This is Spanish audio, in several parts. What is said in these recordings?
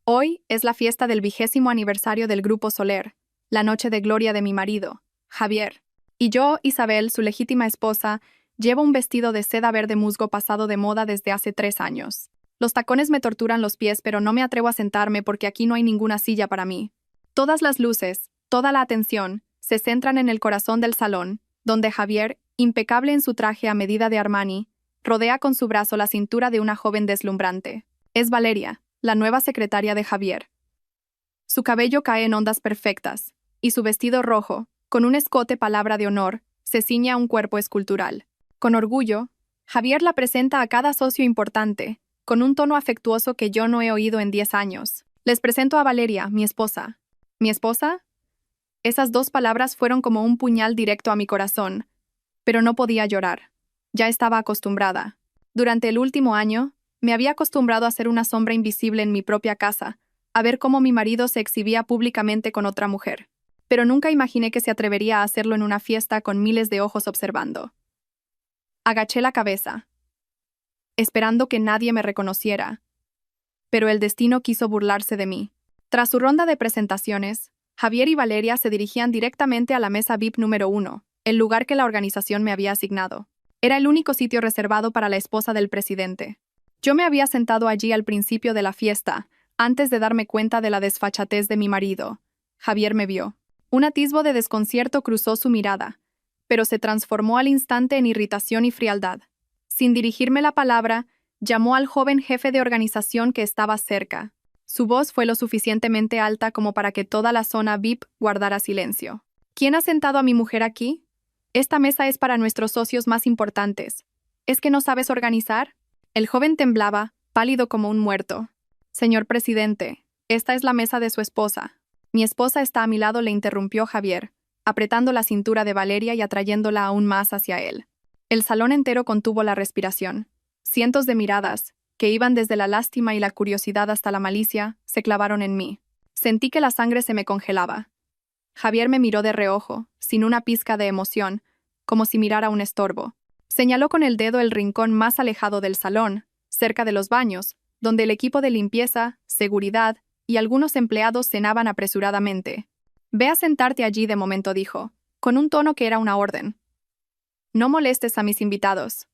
Hoy es la fiesta del 20º aniversario del Grupo Soler, la noche de gloria de mi marido, Javier. Y yo, Isabel, su legítima esposa, llevo un vestido de seda verde musgo pasado de moda desde hace 3 años. Los tacones me torturan los pies, pero no me atrevo a sentarme porque aquí no hay ninguna silla para mí. Todas las luces, toda la atención, se centran en el corazón del salón, donde Javier, impecable en su traje a medida de Armani, rodea con su brazo la cintura de una joven deslumbrante. Es Valeria, la nueva secretaria de Javier. Su cabello cae en ondas perfectas, y su vestido rojo, con un escote palabra de honor, se ciñe a un cuerpo escultural. Con orgullo, Javier la presenta a cada socio importante, con un tono afectuoso que yo no he oído en 10 años. Les presento a Valeria, mi esposa. ¿Mi esposa? Esas 2 palabras fueron como un puñal directo a mi corazón, pero no podía llorar. Ya estaba acostumbrada. Durante el último año, me había acostumbrado a ser una sombra invisible en mi propia casa, a ver cómo mi marido se exhibía públicamente con otra mujer. Pero nunca imaginé que se atrevería a hacerlo en una fiesta con miles de ojos observando. Agaché la cabeza, esperando que nadie me reconociera. Pero el destino quiso burlarse de mí. Tras su ronda de presentaciones, Javier y Valeria se dirigían directamente a la mesa VIP número 1, el lugar que la organización me había asignado. Era el único sitio reservado para la esposa del presidente. Yo me había sentado allí al principio de la fiesta, antes de darme cuenta de la desfachatez de mi marido. Javier me vio. Un atisbo de desconcierto cruzó su mirada, pero se transformó al instante en irritación y frialdad. Sin dirigirme la palabra, llamó al joven jefe de organización que estaba cerca. Su voz fue lo suficientemente alta como para que toda la zona VIP guardara silencio. ¿Quién ha sentado a mi mujer aquí? Esta mesa es para nuestros socios más importantes. ¿Es que no sabes organizar? El joven temblaba, pálido como un muerto. Señor presidente, esta es la mesa de su esposa. Mi esposa está a mi lado, le interrumpió Javier, apretando la cintura de Valeria y atrayéndola aún más hacia él. El salón entero contuvo la respiración. Cientos de miradas, que iban desde la lástima y la curiosidad hasta la malicia, se clavaron en mí. Sentí que la sangre se me congelaba. Javier me miró de reojo, sin una pizca de emoción, como si mirara un estorbo. Señaló con el dedo el rincón más alejado del salón, cerca de los baños, donde el equipo de limpieza, seguridad y algunos empleados cenaban apresuradamente. «Ve a sentarte allí de momento», dijo, con un tono que era una orden. «No molestes a mis invitados».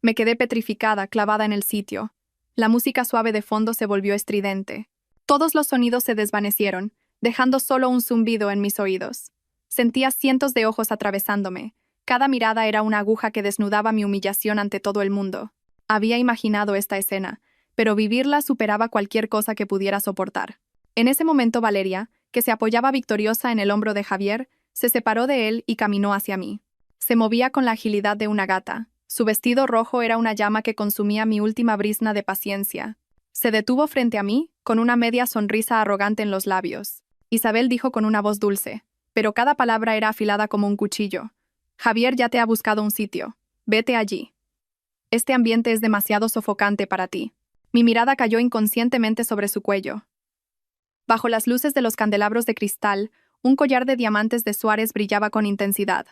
Me quedé petrificada, clavada en el sitio. La música suave de fondo se volvió estridente. Todos los sonidos se desvanecieron, dejando solo un zumbido en mis oídos. Sentía cientos de ojos atravesándome. Cada mirada era una aguja que desnudaba mi humillación ante todo el mundo. Había imaginado esta escena, pero vivirla superaba cualquier cosa que pudiera soportar. En ese momento Valeria, que se apoyaba victoriosa en el hombro de Javier, se separó de él y caminó hacia mí. Se movía con la agilidad de una gata. Su vestido rojo era una llama que consumía mi última brizna de paciencia. Se detuvo frente a mí, con una media sonrisa arrogante en los labios. Isabel dijo con una voz dulce, pero cada palabra era afilada como un cuchillo. «Javier ya te ha buscado un sitio. Vete allí. Este ambiente es demasiado sofocante para ti». Mi mirada cayó inconscientemente sobre su cuello. Bajo las luces de los candelabros de cristal, un collar de diamantes de Suárez brillaba con intensidad.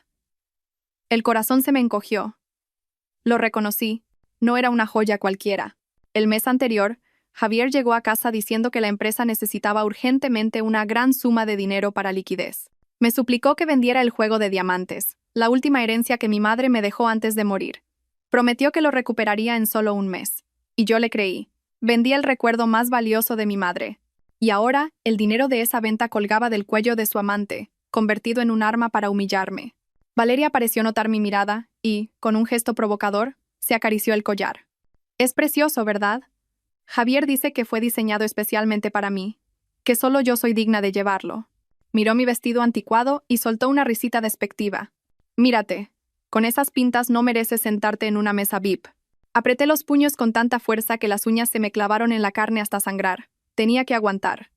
El corazón se me encogió. Lo reconocí. No era una joya cualquiera. El mes anterior, Javier llegó a casa diciendo que la empresa necesitaba urgentemente una gran suma de dinero para liquidez. Me suplicó que vendiera el juego de diamantes, la última herencia que mi madre me dejó antes de morir. Prometió que lo recuperaría en solo un mes. Y yo le creí. Vendí el recuerdo más valioso de mi madre. Y ahora, el dinero de esa venta colgaba del cuello de su amante, convertido en un arma para humillarme. Valeria pareció notar mi mirada y, con un gesto provocador, se acarició el collar. «Es precioso, ¿verdad? Javier dice que fue diseñado especialmente para mí, que solo yo soy digna de llevarlo». Miró mi vestido anticuado y soltó una risita despectiva. «Mírate, con esas pintas no mereces sentarte en una mesa VIP». Apreté los puños con tanta fuerza que las uñas se me clavaron en la carne hasta sangrar. Tenía que aguantar.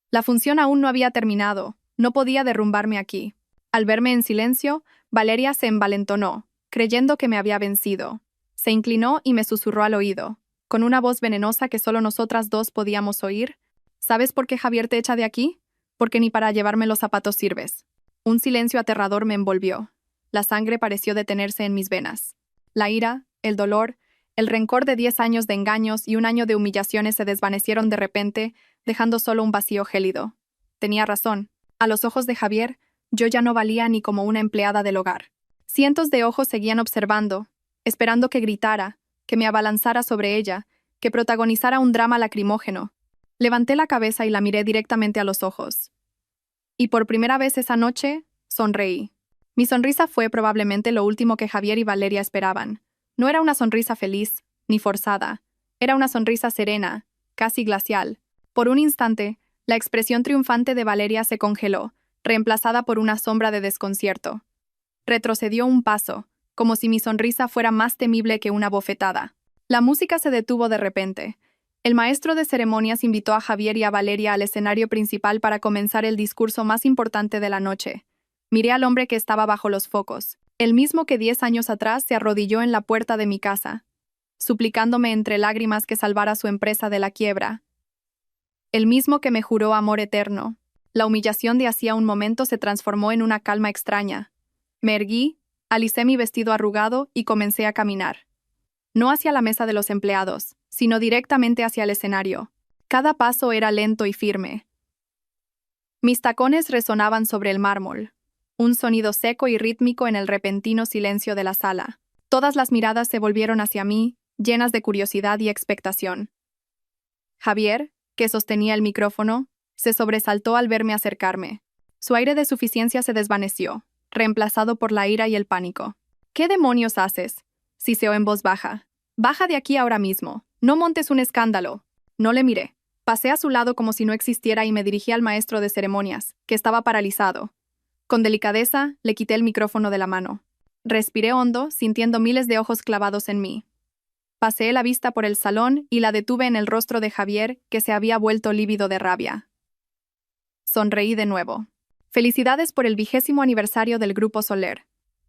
La función aún no había terminado. No podía derrumbarme aquí. Al verme en silencio, Valeria se envalentonó, creyendo que me había vencido. Se inclinó y me susurró al oído, con una voz venenosa que solo nosotras 2 podíamos oír. «¿Sabes por qué Javier te echa de aquí? Porque ni para llevarme los zapatos sirves». Un silencio aterrador me envolvió. La sangre pareció detenerse en mis venas. La ira, el dolor, El rencor de 10 años de engaños y un año de humillaciones se desvanecieron de repente, dejando solo un vacío gélido. Tenía razón. A los ojos de Javier, yo ya no valía ni como una empleada del hogar. Cientos de ojos seguían observando, esperando que gritara, que me abalanzara sobre ella, que protagonizara un drama lacrimógeno. Levanté la cabeza y la miré directamente a los ojos. Y por primera vez esa noche, sonreí. Mi sonrisa fue probablemente lo último que Javier y Valeria esperaban. No era una sonrisa feliz, ni forzada. Era una sonrisa serena, casi glacial. Por un instante, la expresión triunfante de Valeria se congeló, reemplazada por una sombra de desconcierto. Retrocedió un paso, como si mi sonrisa fuera más temible que una bofetada. La música se detuvo de repente. El maestro de ceremonias invitó a Javier y a Valeria al escenario principal para comenzar el discurso más importante de la noche. Miré al hombre que estaba bajo los focos, el mismo que 10 años atrás se arrodilló en la puerta de mi casa, suplicándome entre lágrimas que salvara su empresa de la quiebra. El mismo que me juró amor eterno. La humillación de hacía un momento se transformó en una calma extraña. Me erguí, alicé mi vestido arrugado y comencé a caminar. No hacia la mesa de los empleados, sino directamente hacia el escenario. Cada paso era lento y firme. Mis tacones resonaban sobre el mármol. Un sonido seco y rítmico en el repentino silencio de la sala. Todas las miradas se volvieron hacia mí, llenas de curiosidad y expectación. Javier, que sostenía el micrófono, se sobresaltó al verme acercarme. Su aire de suficiencia se desvaneció, reemplazado por la ira y el pánico. «¿Qué demonios haces?», siseó en voz baja. «Baja de aquí ahora mismo. No montes un escándalo». No le miré. Pasé a su lado como si no existiera y me dirigí al maestro de ceremonias, que estaba paralizado. Con delicadeza, le quité el micrófono de la mano. Respiré hondo, sintiendo miles de ojos clavados en mí. Paseé la vista por el salón y la detuve en el rostro de Javier, que se había vuelto lívido de rabia. Sonreí de nuevo. «Felicidades por el 20º aniversario del Grupo Soler».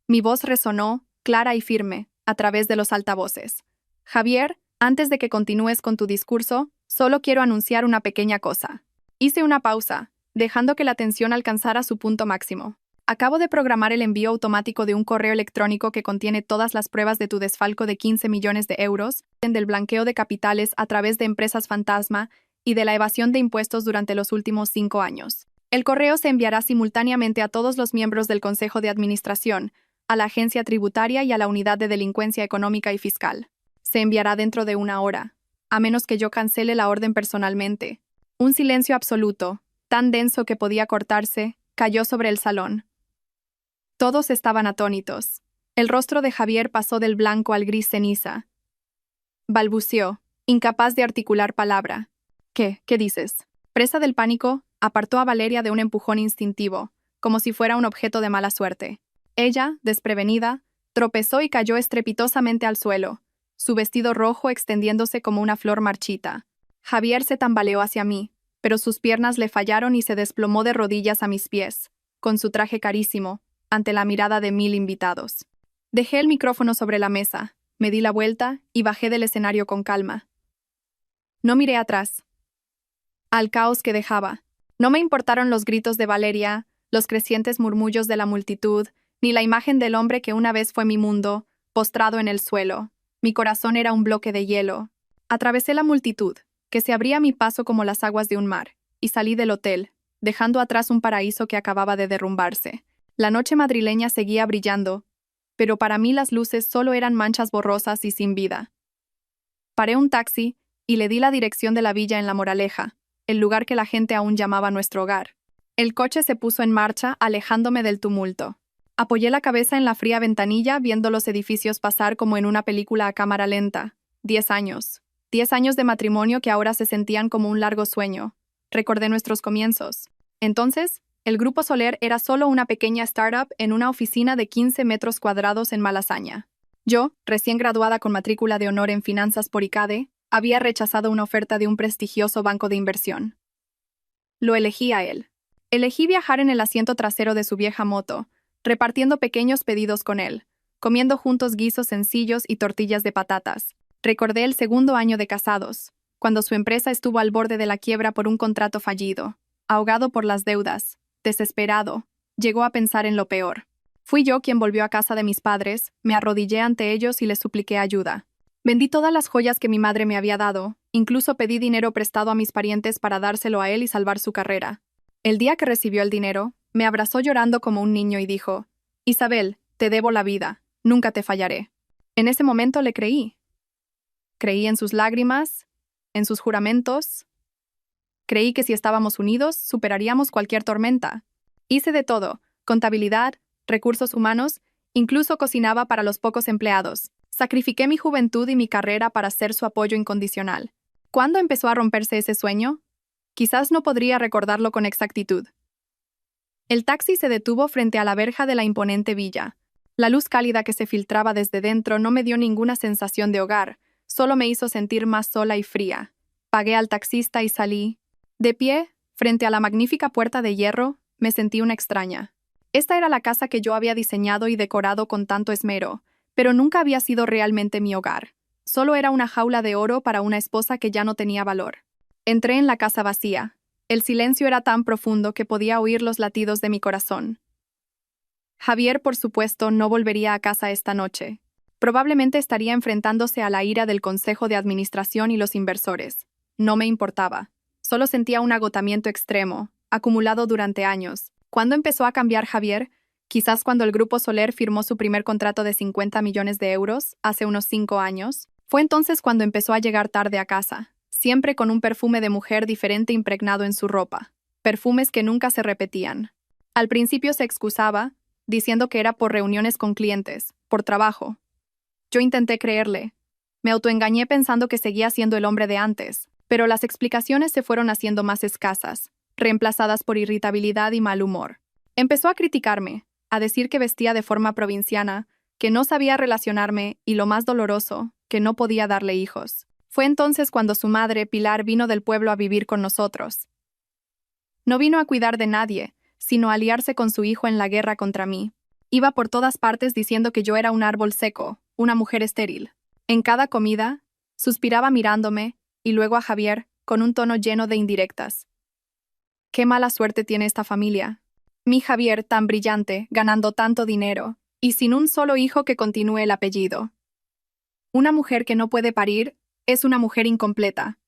Mi voz resonó, clara y firme, a través de los altavoces. «Javier, antes de que continúes con tu discurso, solo quiero anunciar una pequeña cosa». Hice una pausa, dejando que la tensión alcanzara su punto máximo. «Acabo de programar el envío automático de un correo electrónico que contiene todas las pruebas de tu desfalco de 15 millones de euros, del blanqueo de capitales a través de empresas fantasma y de la evasión de impuestos durante los últimos 5 años. El correo se enviará simultáneamente a todos los miembros del Consejo de Administración, a la Agencia Tributaria y a la Unidad de Delincuencia Económica y Fiscal. Se enviará dentro de 1 hora, a menos que yo cancele la orden personalmente». Un silencio absoluto, tan denso que podía cortarse, cayó sobre el salón. Todos estaban atónitos. El rostro de Javier pasó del blanco al gris ceniza. Balbuceó, incapaz de articular palabra. ¿Qué dices? Presa del pánico, apartó a Valeria de un empujón instintivo, como si fuera un objeto de mala suerte. Ella, desprevenida, tropezó y cayó estrepitosamente al suelo, su vestido rojo extendiéndose como una flor marchita. Javier se tambaleó hacia mí, pero sus piernas le fallaron y se desplomó de rodillas a mis pies, con su traje carísimo, ante la mirada de 1000 invitados. Dejé el micrófono sobre la mesa, me di la vuelta y bajé del escenario con calma. No miré atrás. Al caos que dejaba. No me importaron los gritos de Valeria, los crecientes murmullos de la multitud, ni la imagen del hombre que una vez fue mi mundo, postrado en el suelo. Mi corazón era un bloque de hielo. Atravesé la multitud, que se abría a mi paso como las aguas de un mar, y salí del hotel, dejando atrás un paraíso que acababa de derrumbarse. La noche madrileña seguía brillando, pero para mí las luces solo eran manchas borrosas y sin vida. Paré un taxi y le di la dirección de la villa en La Moraleja, el lugar que la gente aún llamaba nuestro hogar. El coche se puso en marcha, alejándome del tumulto. Apoyé la cabeza en la fría ventanilla, viendo los edificios pasar como en una película a cámara lenta. 10 años. 10 años de matrimonio que ahora se sentían como un largo sueño. Recordé nuestros comienzos. Entonces, el Grupo Soler era solo una pequeña startup en una oficina de 15 metros cuadrados en Malasaña. Yo, recién graduada con matrícula de honor en finanzas por ICADE, había rechazado una oferta de un prestigioso banco de inversión. Lo elegí a él. Elegí viajar en el asiento trasero de su vieja moto, repartiendo pequeños pedidos con él, comiendo juntos guisos sencillos y tortillas de patatas. Recordé el 2.º año de casados, cuando su empresa estuvo al borde de la quiebra por un contrato fallido. Ahogado por las deudas, desesperado, llegó a pensar en lo peor. Fui yo quien volvió a casa de mis padres, me arrodillé ante ellos y les supliqué ayuda. Vendí todas las joyas que mi madre me había dado, incluso pedí dinero prestado a mis parientes para dárselo a él y salvar su carrera. El día que recibió el dinero, me abrazó llorando como un niño y dijo: Isabel, te debo la vida, nunca te fallaré. En ese momento le creí. Creí en sus lágrimas, en sus juramentos. Creí que si estábamos unidos, superaríamos cualquier tormenta. Hice de todo: contabilidad, recursos humanos, incluso cocinaba para los pocos empleados. Sacrifiqué mi juventud y mi carrera para ser su apoyo incondicional. ¿Cuándo empezó a romperse ese sueño? Quizás no podría recordarlo con exactitud. El taxi se detuvo frente a la verja de la imponente villa. La luz cálida que se filtraba desde dentro no me dio ninguna sensación de hogar, solo me hizo sentir más sola y fría. Pagué al taxista y salí. De pie, frente a la magnífica puerta de hierro, me sentí una extraña. Esta era la casa que yo había diseñado y decorado con tanto esmero, pero nunca había sido realmente mi hogar. Solo era una jaula de oro para una esposa que ya no tenía valor. Entré en la casa vacía. El silencio era tan profundo que podía oír los latidos de mi corazón. Javier, por supuesto, no volvería a casa esta noche. Probablemente estaría enfrentándose a la ira del Consejo de Administración y los inversores. No me importaba. Solo sentía un agotamiento extremo, acumulado durante años. ¿Cuándo empezó a cambiar Javier? Quizás cuando el Grupo Soler firmó su primer contrato de 50 millones de euros, hace unos 5 años. Fue entonces cuando empezó a llegar tarde a casa, siempre con un perfume de mujer diferente impregnado en su ropa. Perfumes que nunca se repetían. Al principio se excusaba, diciendo que era por reuniones con clientes, por trabajo. Yo intenté creerle. Me autoengañé pensando que seguía siendo el hombre de antes, pero las explicaciones se fueron haciendo más escasas, reemplazadas por irritabilidad y mal humor. Empezó a criticarme, a decir que vestía de forma provinciana, que no sabía relacionarme y, lo más doloroso, que no podía darle hijos. Fue entonces cuando su madre, Pilar, vino del pueblo a vivir con nosotros. No vino a cuidar de nadie, sino a aliarse con su hijo en la guerra contra mí. Iba por todas partes diciendo que yo era un árbol seco, una mujer estéril. En cada comida, suspiraba mirándome, y luego a Javier, con un tono lleno de indirectas. «Qué mala suerte tiene esta familia. Mi Javier, tan brillante, ganando tanto dinero, y sin un solo hijo que continúe el apellido. Una mujer que no puede parir es una mujer incompleta.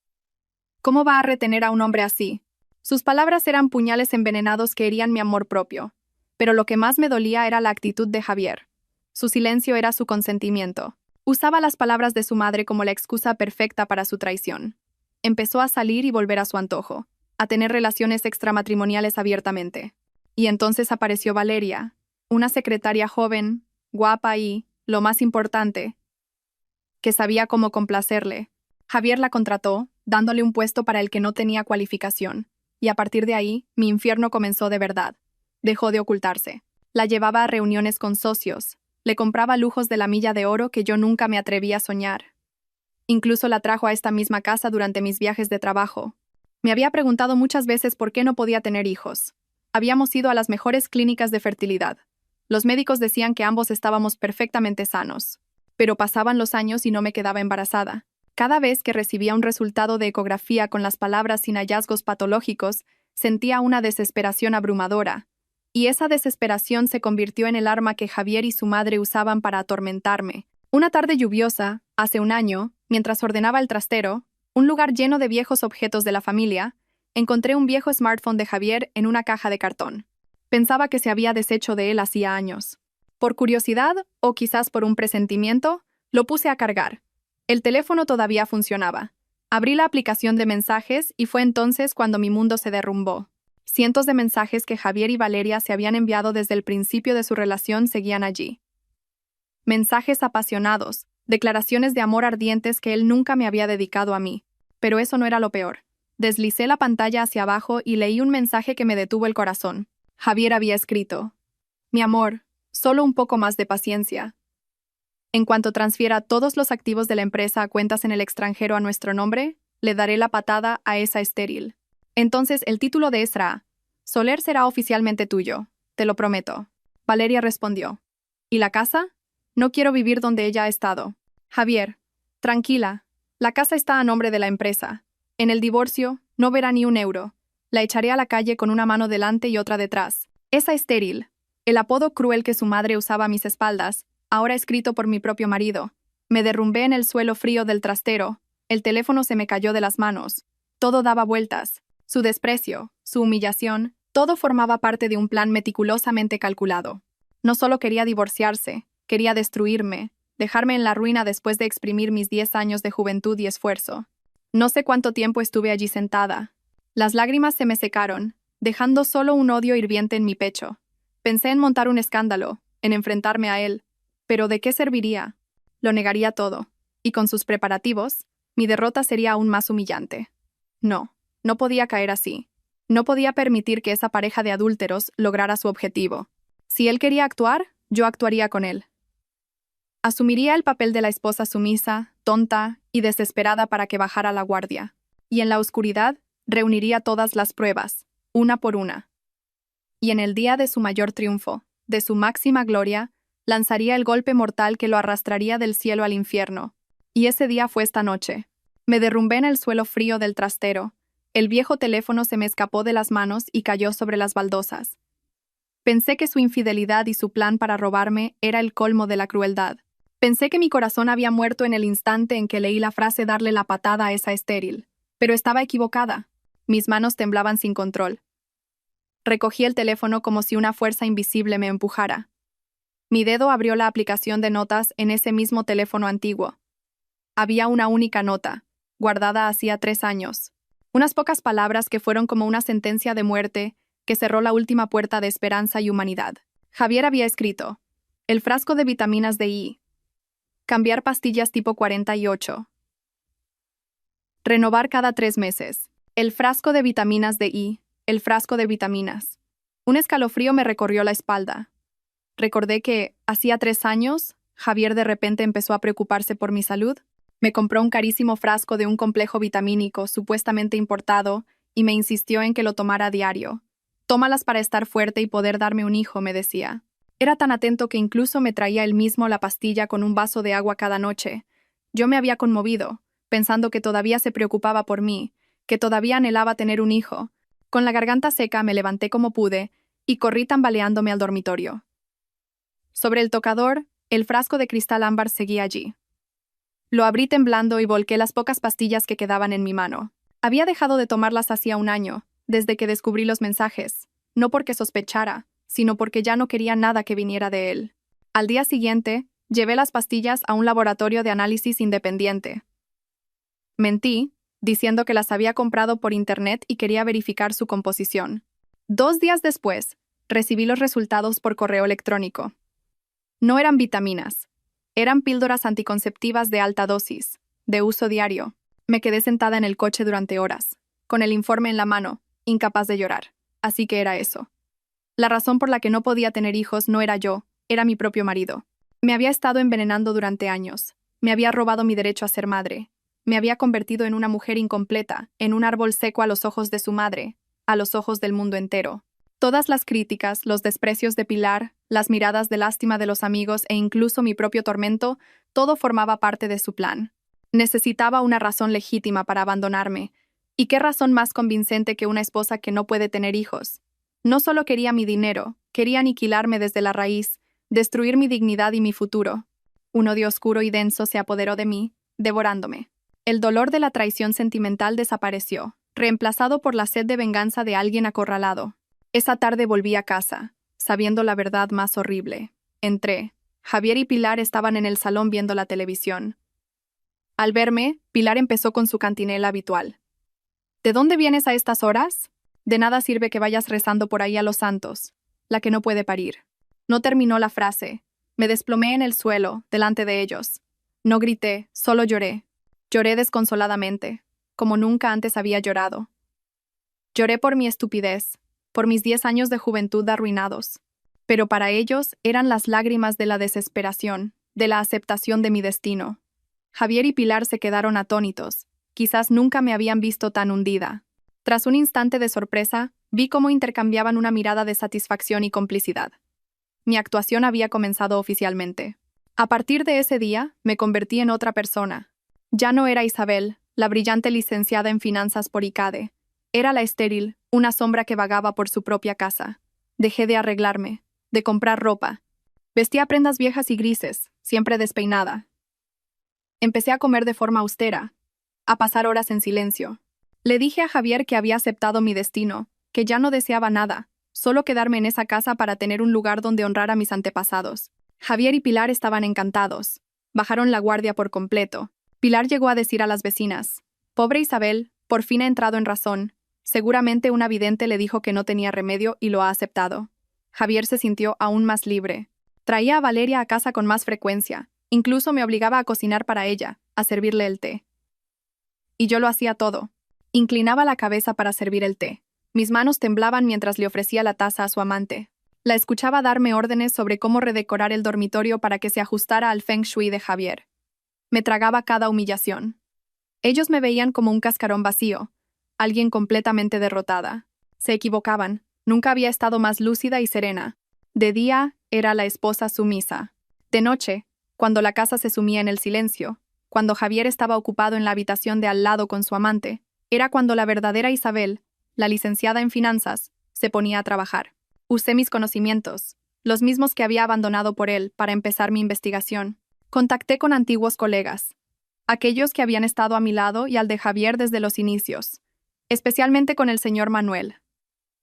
¿Cómo va a retener a un hombre así?» Sus palabras eran puñales envenenados que herían mi amor propio. Pero lo que más me dolía era la actitud de Javier. Su silencio era su consentimiento. Usaba las palabras de su madre como la excusa perfecta para su traición. Empezó a salir y volver a su antojo, a tener relaciones extramatrimoniales abiertamente. Y entonces apareció Valeria, una secretaria joven, guapa y, lo más importante, que sabía cómo complacerle. Javier la contrató, dándole un puesto para el que no tenía cualificación. Y a partir de ahí, mi infierno comenzó de verdad. Dejó de ocultarse. La llevaba a reuniones con socios. Le compraba lujos de la milla de oro que yo nunca me atreví a soñar. Incluso la trajo a esta misma casa durante mis viajes de trabajo. Me había preguntado muchas veces por qué no podía tener hijos. Habíamos ido a las mejores clínicas de fertilidad. Los médicos decían que ambos estábamos perfectamente sanos. Pero pasaban los años y no me quedaba embarazada. Cada vez que recibía un resultado de ecografía con las palabras sin hallazgos patológicos, sentía una desesperación abrumadora. Y esa desesperación se convirtió en el arma que Javier y su madre usaban para atormentarme. Una tarde lluviosa, hace un año, mientras ordenaba el trastero, un lugar lleno de viejos objetos de la familia, encontré un viejo smartphone de Javier en una caja de cartón. Pensaba que se había deshecho de él hacía años. Por curiosidad, o quizás por un presentimiento, lo puse a cargar. El teléfono todavía funcionaba. Abrí la aplicación de mensajes y fue entonces cuando mi mundo se derrumbó. Cientos de mensajes que Javier y Valeria se habían enviado desde el principio de su relación seguían allí. Mensajes apasionados, declaraciones de amor ardientes que él nunca me había dedicado a mí. Pero eso no era lo peor. Deslicé la pantalla hacia abajo y leí un mensaje que me detuvo el corazón. Javier había escrito: «Mi amor, solo un poco más de paciencia. En cuanto transfiera todos los activos de la empresa a cuentas en el extranjero a nuestro nombre, le daré la patada a esa estéril». Entonces el título de Esra: «Soler será oficialmente tuyo, te lo prometo». Valeria respondió: «¿Y la casa? No quiero vivir donde ella ha estado». Javier: «Tranquila, la casa está a nombre de la empresa. En el divorcio, no verá ni un euro. La echaré a la calle con una mano delante y otra detrás. Esa estéril». El apodo cruel que su madre usaba a mis espaldas, ahora escrito por mi propio marido, Me derrumbé en el suelo frío del trastero, el teléfono se me cayó de las manos. Todo daba vueltas. Su desprecio, su humillación, todo formaba parte de un plan meticulosamente calculado. No solo quería divorciarse, quería destruirme, dejarme en la ruina después de exprimir mis 10 años de juventud y esfuerzo. No sé cuánto tiempo estuve allí sentada. Las lágrimas se me secaron, dejando solo un odio hirviente en mi pecho. Pensé en montar un escándalo, en enfrentarme a él. Pero ¿de qué serviría? Lo negaría todo. Y con sus preparativos, mi derrota sería aún más humillante. No, no podía caer así. No podía permitir que esa pareja de adúlteros lograra su objetivo. Si él quería actuar, yo actuaría con él. Asumiría el papel de la esposa sumisa, tonta y desesperada para que bajara la guardia. Y en la oscuridad, reuniría todas las pruebas, una por una. Y en el día de su mayor triunfo, de su máxima gloria, lanzaría el golpe mortal que lo arrastraría del cielo al infierno. Y ese día fue esta noche. Me derrumbé en el suelo frío del trastero. El viejo teléfono se me escapó de las manos y cayó sobre las baldosas. Pensé que su infidelidad y su plan para robarme era el colmo de la crueldad. Pensé que mi corazón había muerto en el instante en que leí la frase darle la patada a esa estéril. Pero estaba equivocada. Mis manos temblaban sin control. Recogí el teléfono como si una fuerza invisible me empujara. Mi dedo abrió la aplicación de notas en ese mismo teléfono antiguo. Había una única nota, guardada hacía 3 años. Unas pocas palabras que fueron como una sentencia de muerte que cerró la última puerta de esperanza y humanidad. Javier había escrito: el frasco de vitaminas de I. Cambiar pastillas tipo 48. Renovar cada 3 meses. El frasco de vitaminas de I. El frasco de vitaminas. Un escalofrío me recorrió la espalda. Recordé que, hacía 3 años, Javier de repente empezó a preocuparse por mi salud. Me compró un carísimo frasco de un complejo vitamínico supuestamente importado y me insistió en que lo tomara a diario. Tómalas para estar fuerte y poder darme un hijo, me decía. Era tan atento que incluso me traía él mismo la pastilla con un vaso de agua cada noche. Yo me había conmovido, pensando que todavía se preocupaba por mí, que todavía anhelaba tener un hijo. Con la garganta seca me levanté como pude y corrí tambaleándome al dormitorio. Sobre el tocador, el frasco de cristal ámbar seguía allí. Lo abrí temblando y volqué las pocas pastillas que quedaban en mi mano. Había dejado de tomarlas hacía 1 año, desde que descubrí los mensajes, no porque sospechara, sino porque ya no quería nada que viniera de él. Al día siguiente, llevé las pastillas a un laboratorio de análisis independiente. Mentí, diciendo que las había comprado por internet y quería verificar su composición. 2 días después, recibí los resultados por correo electrónico. No eran vitaminas. Eran píldoras anticonceptivas de alta dosis, de uso diario. Me quedé sentada en el coche durante horas, con el informe en la mano, incapaz de llorar. Así que era eso. La razón por la que no podía tener hijos no era yo, era mi propio marido. Me había estado envenenando durante años. Me había robado mi derecho a ser madre. Me había convertido en una mujer incompleta, en un árbol seco a los ojos de su madre, a los ojos del mundo entero. Todas las críticas, los desprecios de Pilar, las miradas de lástima de los amigos e incluso mi propio tormento, todo formaba parte de su plan. Necesitaba una razón legítima para abandonarme. ¿Y qué razón más convincente que una esposa que no puede tener hijos? No solo quería mi dinero, quería aniquilarme desde la raíz, destruir mi dignidad y mi futuro. Un odio oscuro y denso se apoderó de mí, devorándome. El dolor de la traición sentimental desapareció, reemplazado por la sed de venganza de alguien acorralado. Esa tarde volví a casa, sabiendo la verdad más horrible. Entré. Javier y Pilar estaban en el salón viendo la televisión. Al verme, Pilar empezó con su cantinela habitual. ¿De dónde vienes a estas horas? De nada sirve que vayas rezando por ahí a los santos, la que no puede parir. No terminó la frase. Me desplomé en el suelo, delante de ellos. No grité, solo lloré. Lloré desconsoladamente, como nunca antes había llorado. Lloré por mi estupidez, por mis 10 años de juventud arruinados. Pero para ellos eran las lágrimas de la desesperación, de la aceptación de mi destino. Javier y Pilar se quedaron atónitos. Quizás nunca me habían visto tan hundida. Tras un instante de sorpresa, vi cómo intercambiaban una mirada de satisfacción y complicidad. Mi actuación había comenzado oficialmente. A partir de ese día, me convertí en otra persona. Ya no era Isabel, la brillante licenciada en finanzas por ICADE. Era la estéril, una sombra que vagaba por su propia casa. Dejé de arreglarme, de comprar ropa. Vestía prendas viejas y grises, siempre despeinada. Empecé a comer de forma austera, a pasar horas en silencio. Le dije a Javier que había aceptado mi destino, que ya no deseaba nada, solo quedarme en esa casa para tener un lugar donde honrar a mis antepasados. Javier y Pilar estaban encantados. Bajaron la guardia por completo. Pilar llegó a decir a las vecinas: «Pobre Isabel, por fin ha entrado en razón. Seguramente una vidente le dijo que no tenía remedio y lo ha aceptado». Javier se sintió aún más libre. Traía a Valeria a casa con más frecuencia. Incluso me obligaba a cocinar para ella, a servirle el té. Y yo lo hacía todo. Inclinaba la cabeza para servir el té. Mis manos temblaban mientras le ofrecía la taza a su amante. La escuchaba darme órdenes sobre cómo redecorar el dormitorio para que se ajustara al feng shui de Javier. Me tragaba cada humillación. Ellos me veían como un cascarón vacío, alguien completamente derrotada. Se equivocaban. Nunca había estado más lúcida y serena. De día, era la esposa sumisa. De noche, cuando la casa se sumía en el silencio, cuando Javier estaba ocupado en la habitación de al lado con su amante, era cuando la verdadera Isabel, la licenciada en finanzas, se ponía a trabajar. Usé mis conocimientos, los mismos que había abandonado por él, para empezar mi investigación. Contacté con antiguos colegas, aquellos que habían estado a mi lado y al de Javier desde los inicios, especialmente con el señor Manuel,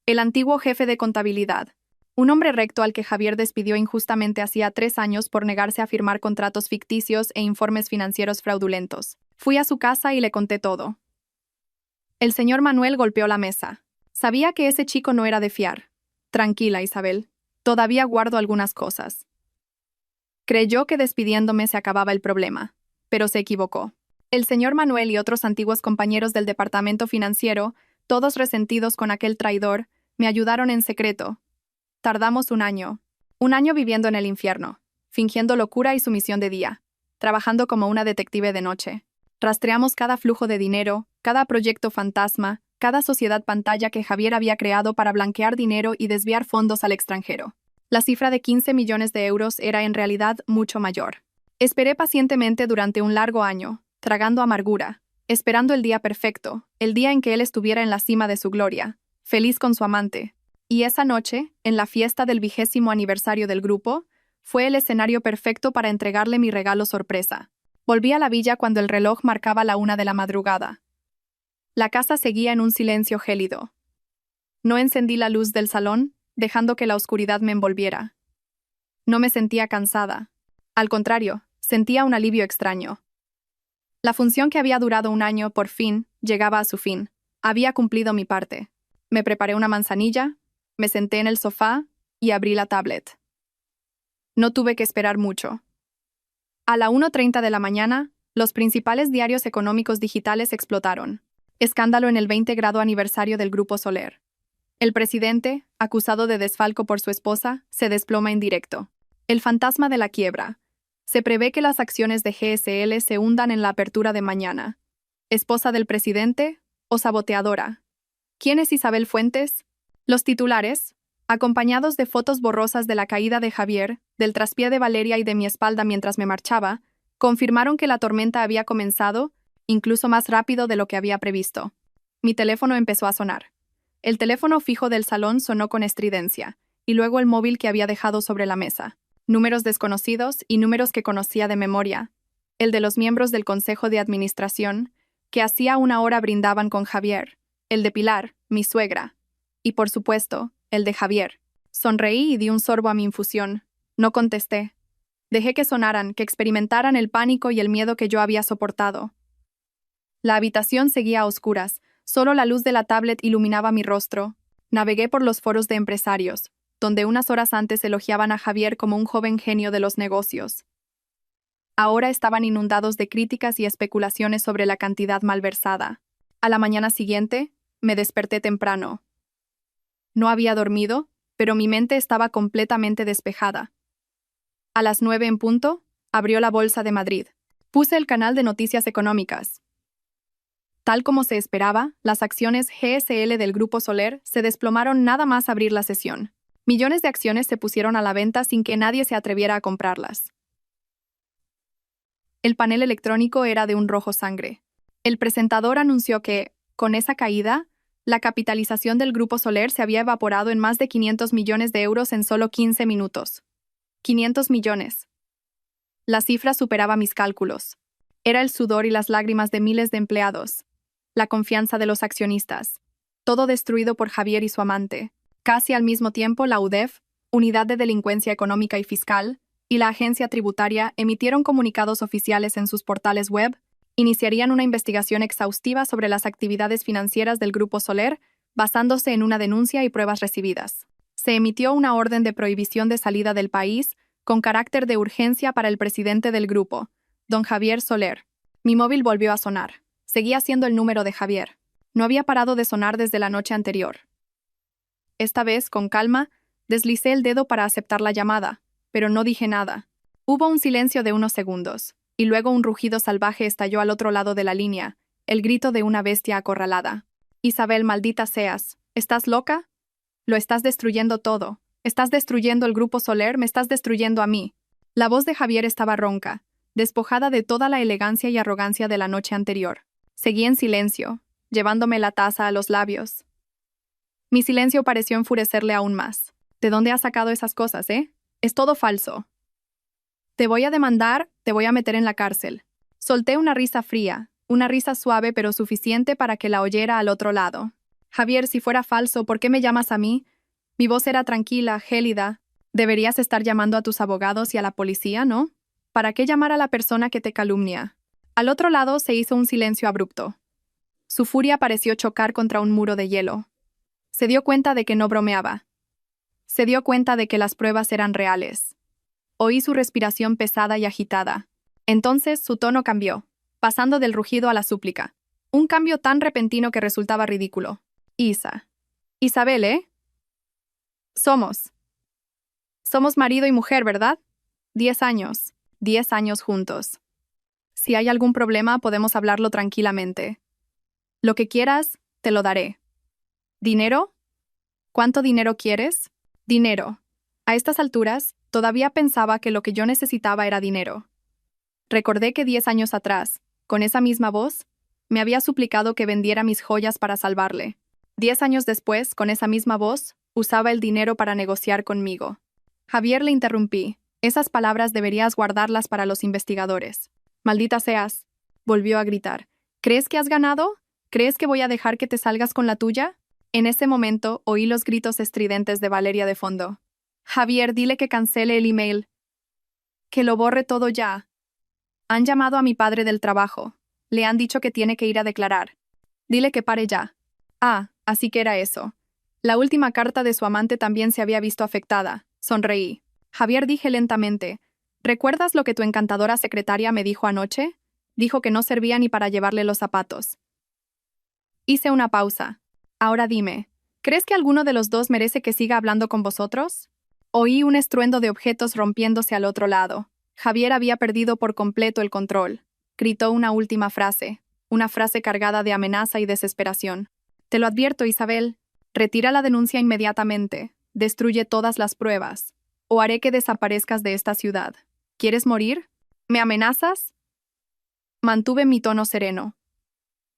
el antiguo jefe de contabilidad, un hombre recto al que Javier despidió injustamente hacía 3 años por negarse a firmar contratos ficticios e informes financieros fraudulentos. Fui a su casa y le conté todo. El señor Manuel golpeó la mesa. Sabía que ese chico no era de fiar. Tranquila, Isabel. Todavía guardo algunas cosas. Creyó que despidiéndome se acababa el problema, pero se equivocó. El señor Manuel y otros antiguos compañeros del departamento financiero, todos resentidos con aquel traidor, me ayudaron en secreto. Tardamos un año viviendo en el infierno, fingiendo locura y sumisión de día, trabajando como una detective de noche. Rastreamos cada flujo de dinero, cada proyecto fantasma, cada sociedad pantalla que Javier había creado para blanquear dinero y desviar fondos al extranjero. La cifra de 15 millones de euros era en realidad mucho mayor. Esperé pacientemente durante un largo año, tragando amargura, esperando el día perfecto, el día en que él estuviera en la cima de su gloria, feliz con su amante. Y esa noche, en la fiesta del 20º aniversario del grupo, fue el escenario perfecto para entregarle mi regalo sorpresa. Volví a la villa cuando el reloj marcaba la 1 de la madrugada. La casa seguía en un silencio gélido. No encendí la luz del salón, dejando que la oscuridad me envolviera. No me sentía cansada. Al contrario, sentía un alivio extraño. La función que había durado un año, por fin, llegaba a su fin. Había cumplido mi parte. Me preparé una manzanilla, me senté en el sofá y abrí la tablet. No tuve que esperar mucho. A la 1:30 de la mañana, los principales diarios económicos digitales explotaron. Escándalo en el 20º aniversario del Grupo Soler. El presidente, acusado de desfalco por su esposa, se desploma en directo. El fantasma de la quiebra. Se prevé que las acciones de GSL se hundan en la apertura de mañana. ¿Esposa del presidente o saboteadora? ¿Quién es Isabel Fuentes? Los titulares, acompañados de fotos borrosas de la caída de Javier, del traspié de Valeria y de mi espalda mientras me marchaba, confirmaron que la tormenta había comenzado, incluso más rápido de lo que había previsto. Mi teléfono empezó a sonar. El teléfono fijo del salón sonó con estridencia, y luego el móvil que había dejado sobre la mesa. Números desconocidos y números que conocía de memoria. El de los miembros del Consejo de Administración, que hacía una hora brindaban con Javier. El de Pilar, mi suegra. Y por supuesto, el de Javier. Sonreí y di un sorbo a mi infusión. No contesté. Dejé que sonaran, que experimentaran el pánico y el miedo que yo había soportado. La habitación seguía a oscuras. Solo la luz de la tablet iluminaba mi rostro. Navegué por los foros de empresarios, donde unas horas antes elogiaban a Javier como un joven genio de los negocios. Ahora estaban inundados de críticas y especulaciones sobre la cantidad malversada. A la mañana siguiente, me desperté temprano. No había dormido, pero mi mente estaba completamente despejada. A las 9 en punto, abrió la Bolsa de Madrid. Puse el canal de noticias económicas. Tal como se esperaba, las acciones GSL del Grupo Soler se desplomaron nada más abrir la sesión. Millones de acciones se pusieron a la venta sin que nadie se atreviera a comprarlas. El panel electrónico era de un rojo sangre. El presentador anunció que, con esa caída, la capitalización del Grupo Soler se había evaporado en más de 500 millones de euros en solo 15 minutos. 500 millones. La cifra superaba mis cálculos. Era el sudor y las lágrimas de miles de empleados, la confianza de los accionistas. Todo destruido por Javier y su amante. Casi al mismo tiempo, la UDEF, Unidad de Delincuencia Económica y Fiscal, y la agencia tributaria emitieron comunicados oficiales en sus portales web, iniciarían una investigación exhaustiva sobre las actividades financieras del Grupo Soler, basándose en una denuncia y pruebas recibidas. Se emitió una orden de prohibición de salida del país, con carácter de urgencia para el presidente del grupo, don Javier Soler. Mi móvil volvió a sonar. Seguía siendo el número de Javier. No había parado de sonar desde la noche anterior. Esta vez, con calma, deslicé el dedo para aceptar la llamada, pero no dije nada. Hubo un silencio de unos segundos, y luego un rugido salvaje estalló al otro lado de la línea, el grito de una bestia acorralada. Isabel, maldita seas, ¿estás loca? Lo estás destruyendo todo. Estás destruyendo el Grupo Soler, me estás destruyendo a mí. La voz de Javier estaba ronca, despojada de toda la elegancia y arrogancia de la noche anterior. Seguí en silencio, llevándome la taza a los labios. Mi silencio pareció enfurecerle aún más. ¿De dónde has sacado esas cosas, eh? Es todo falso. Te voy a demandar, te voy a meter en la cárcel. Solté una risa fría, una risa suave pero suficiente para que la oyera al otro lado. Javier, si fuera falso, ¿por qué me llamas a mí? Mi voz era tranquila, gélida. Deberías estar llamando a tus abogados y a la policía, ¿no? ¿Para qué llamar a la persona que te calumnia? Al otro lado se hizo un silencio abrupto. Su furia pareció chocar contra un muro de hielo. Se dio cuenta de que no bromeaba. Se dio cuenta de que las pruebas eran reales. Oí su respiración pesada y agitada. Entonces su tono cambió, pasando del rugido a la súplica. Un cambio tan repentino que resultaba ridículo. Isabel, ¿eh? Somos marido y mujer, ¿verdad? 10 años. 10 años juntos. Si hay algún problema, podemos hablarlo tranquilamente. Lo que quieras, te lo daré. ¿Dinero? ¿Cuánto dinero quieres? Dinero. A estas alturas, todavía pensaba que lo que yo necesitaba era dinero. Recordé que 10 años atrás, con esa misma voz, me había suplicado que vendiera mis joyas para salvarle. 10 años después, con esa misma voz, usaba el dinero para negociar conmigo. Javier, le interrumpí. Esas palabras deberías guardarlas para los investigadores. Maldita seas, volvió a gritar. ¿Crees que has ganado? ¿Crees que voy a dejar que te salgas con la tuya? En ese momento oí los gritos estridentes de Valeria de fondo. Javier, dile que cancele el email. Que lo borre todo ya. Han llamado a mi padre del trabajo. Le han dicho que tiene que ir a declarar. Dile que pare ya. Ah, así que era eso. La última carta de su amante también se había visto afectada. Sonreí. Javier, dije lentamente. ¿Recuerdas lo que tu encantadora secretaria me dijo anoche? Dijo que no servía ni para llevarle los zapatos. Hice una pausa. Ahora dime, ¿crees que alguno de los dos merece que siga hablando con vosotros? Oí un estruendo de objetos rompiéndose al otro lado. Javier había perdido por completo el control. Gritó una última frase, una frase cargada de amenaza y desesperación. Te lo advierto, Isabel. Retira la denuncia inmediatamente. Destruye todas las pruebas. O haré que desaparezcas de esta ciudad. ¿Quieres morir? ¿Me amenazas? Mantuve mi tono sereno.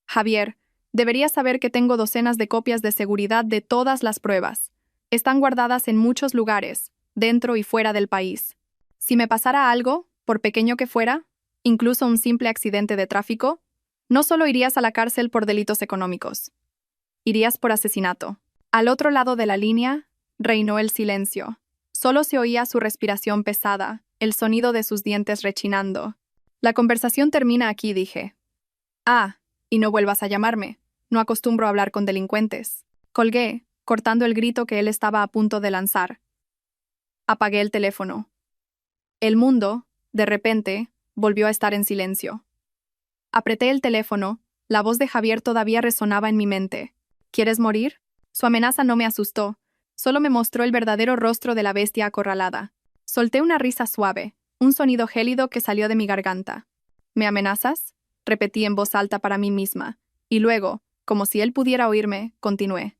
Javier, deberías saber que tengo docenas de copias de seguridad de todas las pruebas. Están guardadas en muchos lugares, dentro y fuera del país. Si me pasara algo, por pequeño que fuera, incluso un simple accidente de tráfico, no solo irías a la cárcel por delitos económicos. Irías por asesinato. Al otro lado de la línea, reinó el silencio. Solo se oía su respiración pesada, el sonido de sus dientes rechinando. La conversación termina aquí, dije. Ah, y no vuelvas a llamarme. No acostumbro a hablar con delincuentes. Colgué, cortando el grito que él estaba a punto de lanzar. Apagué el teléfono. El mundo, de repente, volvió a estar en silencio. Apreté el teléfono, la voz de Javier todavía resonaba en mi mente. ¿Quieres morir? Su amenaza no me asustó, solo me mostró el verdadero rostro de la bestia acorralada. Solté una risa suave, un sonido gélido que salió de mi garganta. ¿Me amenazas? Repetí en voz alta para mí misma, y luego, como si él pudiera oírme, continué.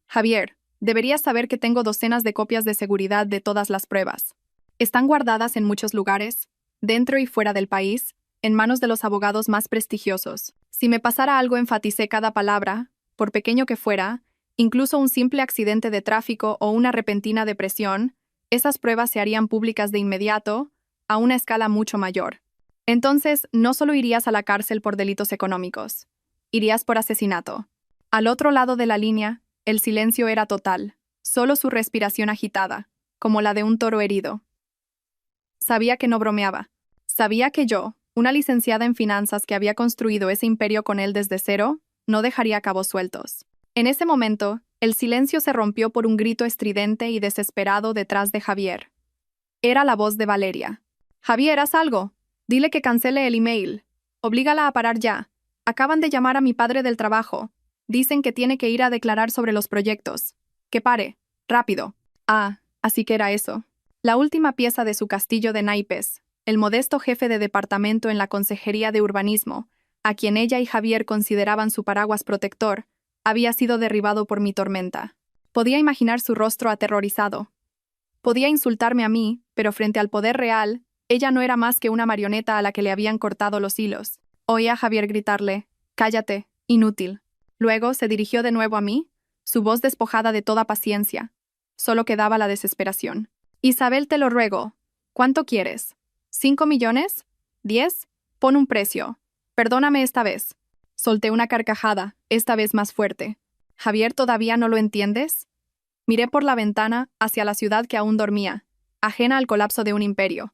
Javier, deberías saber que tengo docenas de copias de seguridad de todas las pruebas. Están guardadas en muchos lugares, dentro y fuera del país, en manos de los abogados más prestigiosos. Si me pasara algo, enfaticé cada palabra, por pequeño que fuera, incluso un simple accidente de tráfico o una repentina depresión, esas pruebas se harían públicas de inmediato, a una escala mucho mayor. Entonces, no solo irías a la cárcel por delitos económicos, irías por asesinato. Al otro lado de la línea, el silencio era total, solo su respiración agitada, como la de un toro herido. Sabía que no bromeaba. Sabía que yo, una licenciada en finanzas que había construido ese imperio con él desde cero, no dejaría cabos sueltos. En ese momento, el silencio se rompió por un grito estridente y desesperado detrás de Javier. Era la voz de Valeria. «Javier, haz algo. Dile que cancele el email. Oblígala a parar ya. Acaban de llamar a mi padre del trabajo. Dicen que tiene que ir a declarar sobre los proyectos. Que pare. Rápido». Ah, así que era eso. La última pieza de su castillo de naipes, el modesto jefe de departamento en la Consejería de Urbanismo, a quien ella y Javier consideraban su paraguas protector, había sido derribado por mi tormenta. Podía imaginar su rostro aterrorizado. Podía insultarme a mí, pero frente al poder real, ella no era más que una marioneta a la que le habían cortado los hilos. Oía a Javier gritarle: «Cállate, inútil». Luego se dirigió de nuevo a mí, su voz despojada de toda paciencia. Solo quedaba la desesperación. «Isabel, te lo ruego. ¿Cuánto quieres? ¿5 millones? ¿10? Pon un precio. Perdóname esta vez». Solté una carcajada, esta vez más fuerte. «Javier, ¿todavía no lo entiendes?» Miré por la ventana hacia la ciudad que aún dormía, ajena al colapso de un imperio.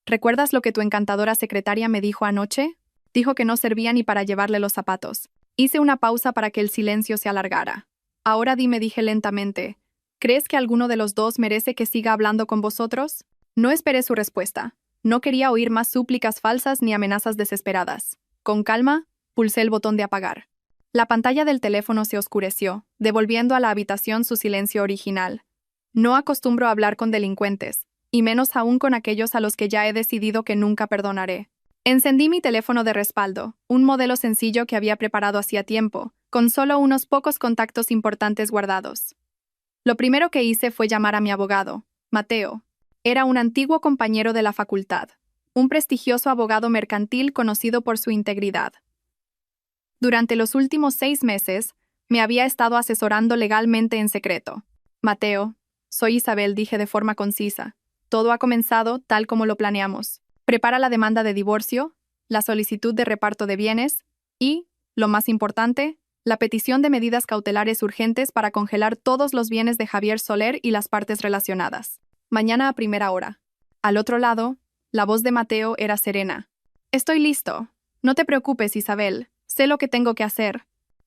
¿Recuerdas lo que tu encantadora secretaria me dijo anoche? Dijo que no servía ni para llevarle los zapatos. Hice una pausa para que el silencio se alargara. «Ahora dime», dije lentamente, «¿crees que alguno de los dos merece que siga hablando con vosotros?» No esperé su respuesta. No quería oír más súplicas falsas ni amenazas desesperadas. Con calma, pulsé el botón de apagar. La pantalla del teléfono se oscureció, devolviendo a la habitación su silencio original. No acostumbro a hablar con delincuentes, y menos aún con aquellos a los que ya he decidido que nunca perdonaré. Encendí mi teléfono de respaldo, un modelo sencillo que había preparado hacía tiempo, con solo unos pocos contactos importantes guardados. Lo primero que hice fue llamar a mi abogado, Mateo. Era un antiguo compañero de la facultad, un prestigioso abogado mercantil conocido por su integridad. Durante los últimos 6 meses, me había estado asesorando legalmente en secreto. «Mateo, soy Isabel», dije de forma concisa. «Todo ha comenzado tal como lo planeamos. Prepara la demanda de divorcio, la solicitud de reparto de bienes y, lo más importante, la petición de medidas cautelares urgentes para congelar todos los bienes de Javier Soler y las partes relacionadas. Mañana a primera hora». Al otro lado, la voz de Mateo era serena. «Estoy listo. No te preocupes, Isabel. Sé lo que tengo que hacer».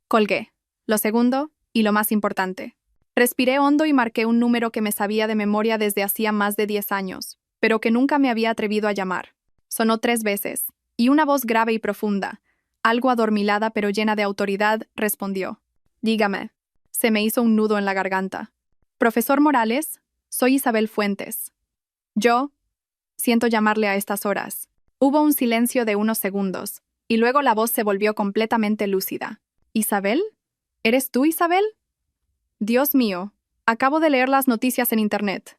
Colgué. Lo segundo, y lo más importante. Respiré hondo y marqué un número que me sabía de memoria desde hacía más de 10 años, pero que nunca me había atrevido a llamar. Sonó 3 veces, y una voz grave y profunda, algo adormilada pero llena de autoridad, respondió. «Dígame». Se me hizo un nudo en la garganta. «Profesor Morales, soy Isabel Fuentes». «Yo». Siento llamarle a estas horas. Hubo un silencio de unos segundos, y luego la voz se volvió completamente lúcida. «¿Isabel? ¿Eres tú, Isabel?» «Dios mío, acabo de leer las noticias en internet.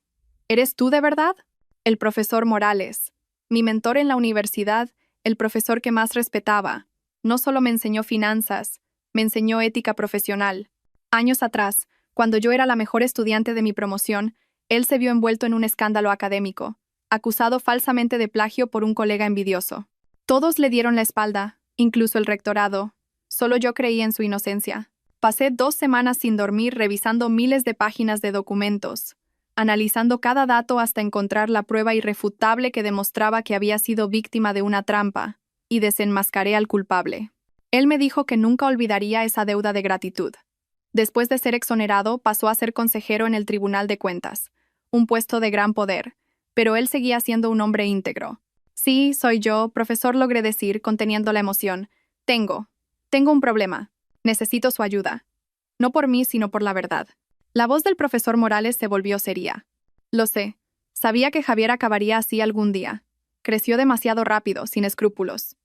¿Eres tú de verdad?» El profesor Morales, mi mentor en la universidad, el profesor que más respetaba, no solo me enseñó finanzas, me enseñó ética profesional. Años atrás, cuando yo era la mejor estudiante de mi promoción, él se vio envuelto en un escándalo académico, acusado falsamente de plagio por un colega envidioso. Todos le dieron la espalda, incluso el rectorado. Solo yo creí en su inocencia. Pasé 2 semanas sin dormir revisando miles de páginas de documentos, analizando cada dato hasta encontrar la prueba irrefutable que demostraba que había sido víctima de una trampa, y desenmascaré al culpable. Él me dijo que nunca olvidaría esa deuda de gratitud. Después de ser exonerado, pasó a ser consejero en el Tribunal de Cuentas, un puesto de gran poder, pero él seguía siendo un hombre íntegro. «Sí, soy yo», profesor, logré decir, conteniendo la emoción. Tengo un problema. Necesito su ayuda. No por mí, sino por la verdad». La voz del profesor Morales se volvió seria. «Lo sé. Sabía que Javier acabaría así algún día. Creció demasiado rápido, sin escrúpulos».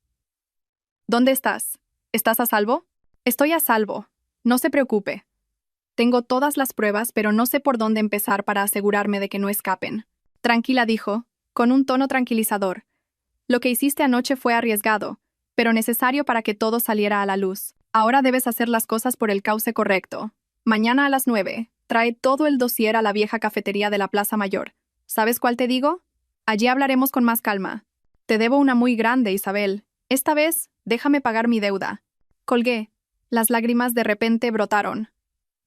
«¿Dónde estás? ¿Estás a salvo?» «Estoy a salvo. No se preocupe. Tengo todas las pruebas, pero no sé por dónde empezar para asegurarme de que no escapen». «Tranquila», dijo, con un tono tranquilizador. «Lo que hiciste anoche fue arriesgado, pero necesario para que todo saliera a la luz. Ahora debes hacer las cosas por el cauce correcto. Mañana a las 9, trae todo el dossier a la vieja cafetería de la Plaza Mayor. ¿Sabes cuál te digo? Allí hablaremos con más calma». Te debo una muy grande, Isabel. Esta vez, déjame pagar mi deuda. Colgué. Las lágrimas de repente brotaron.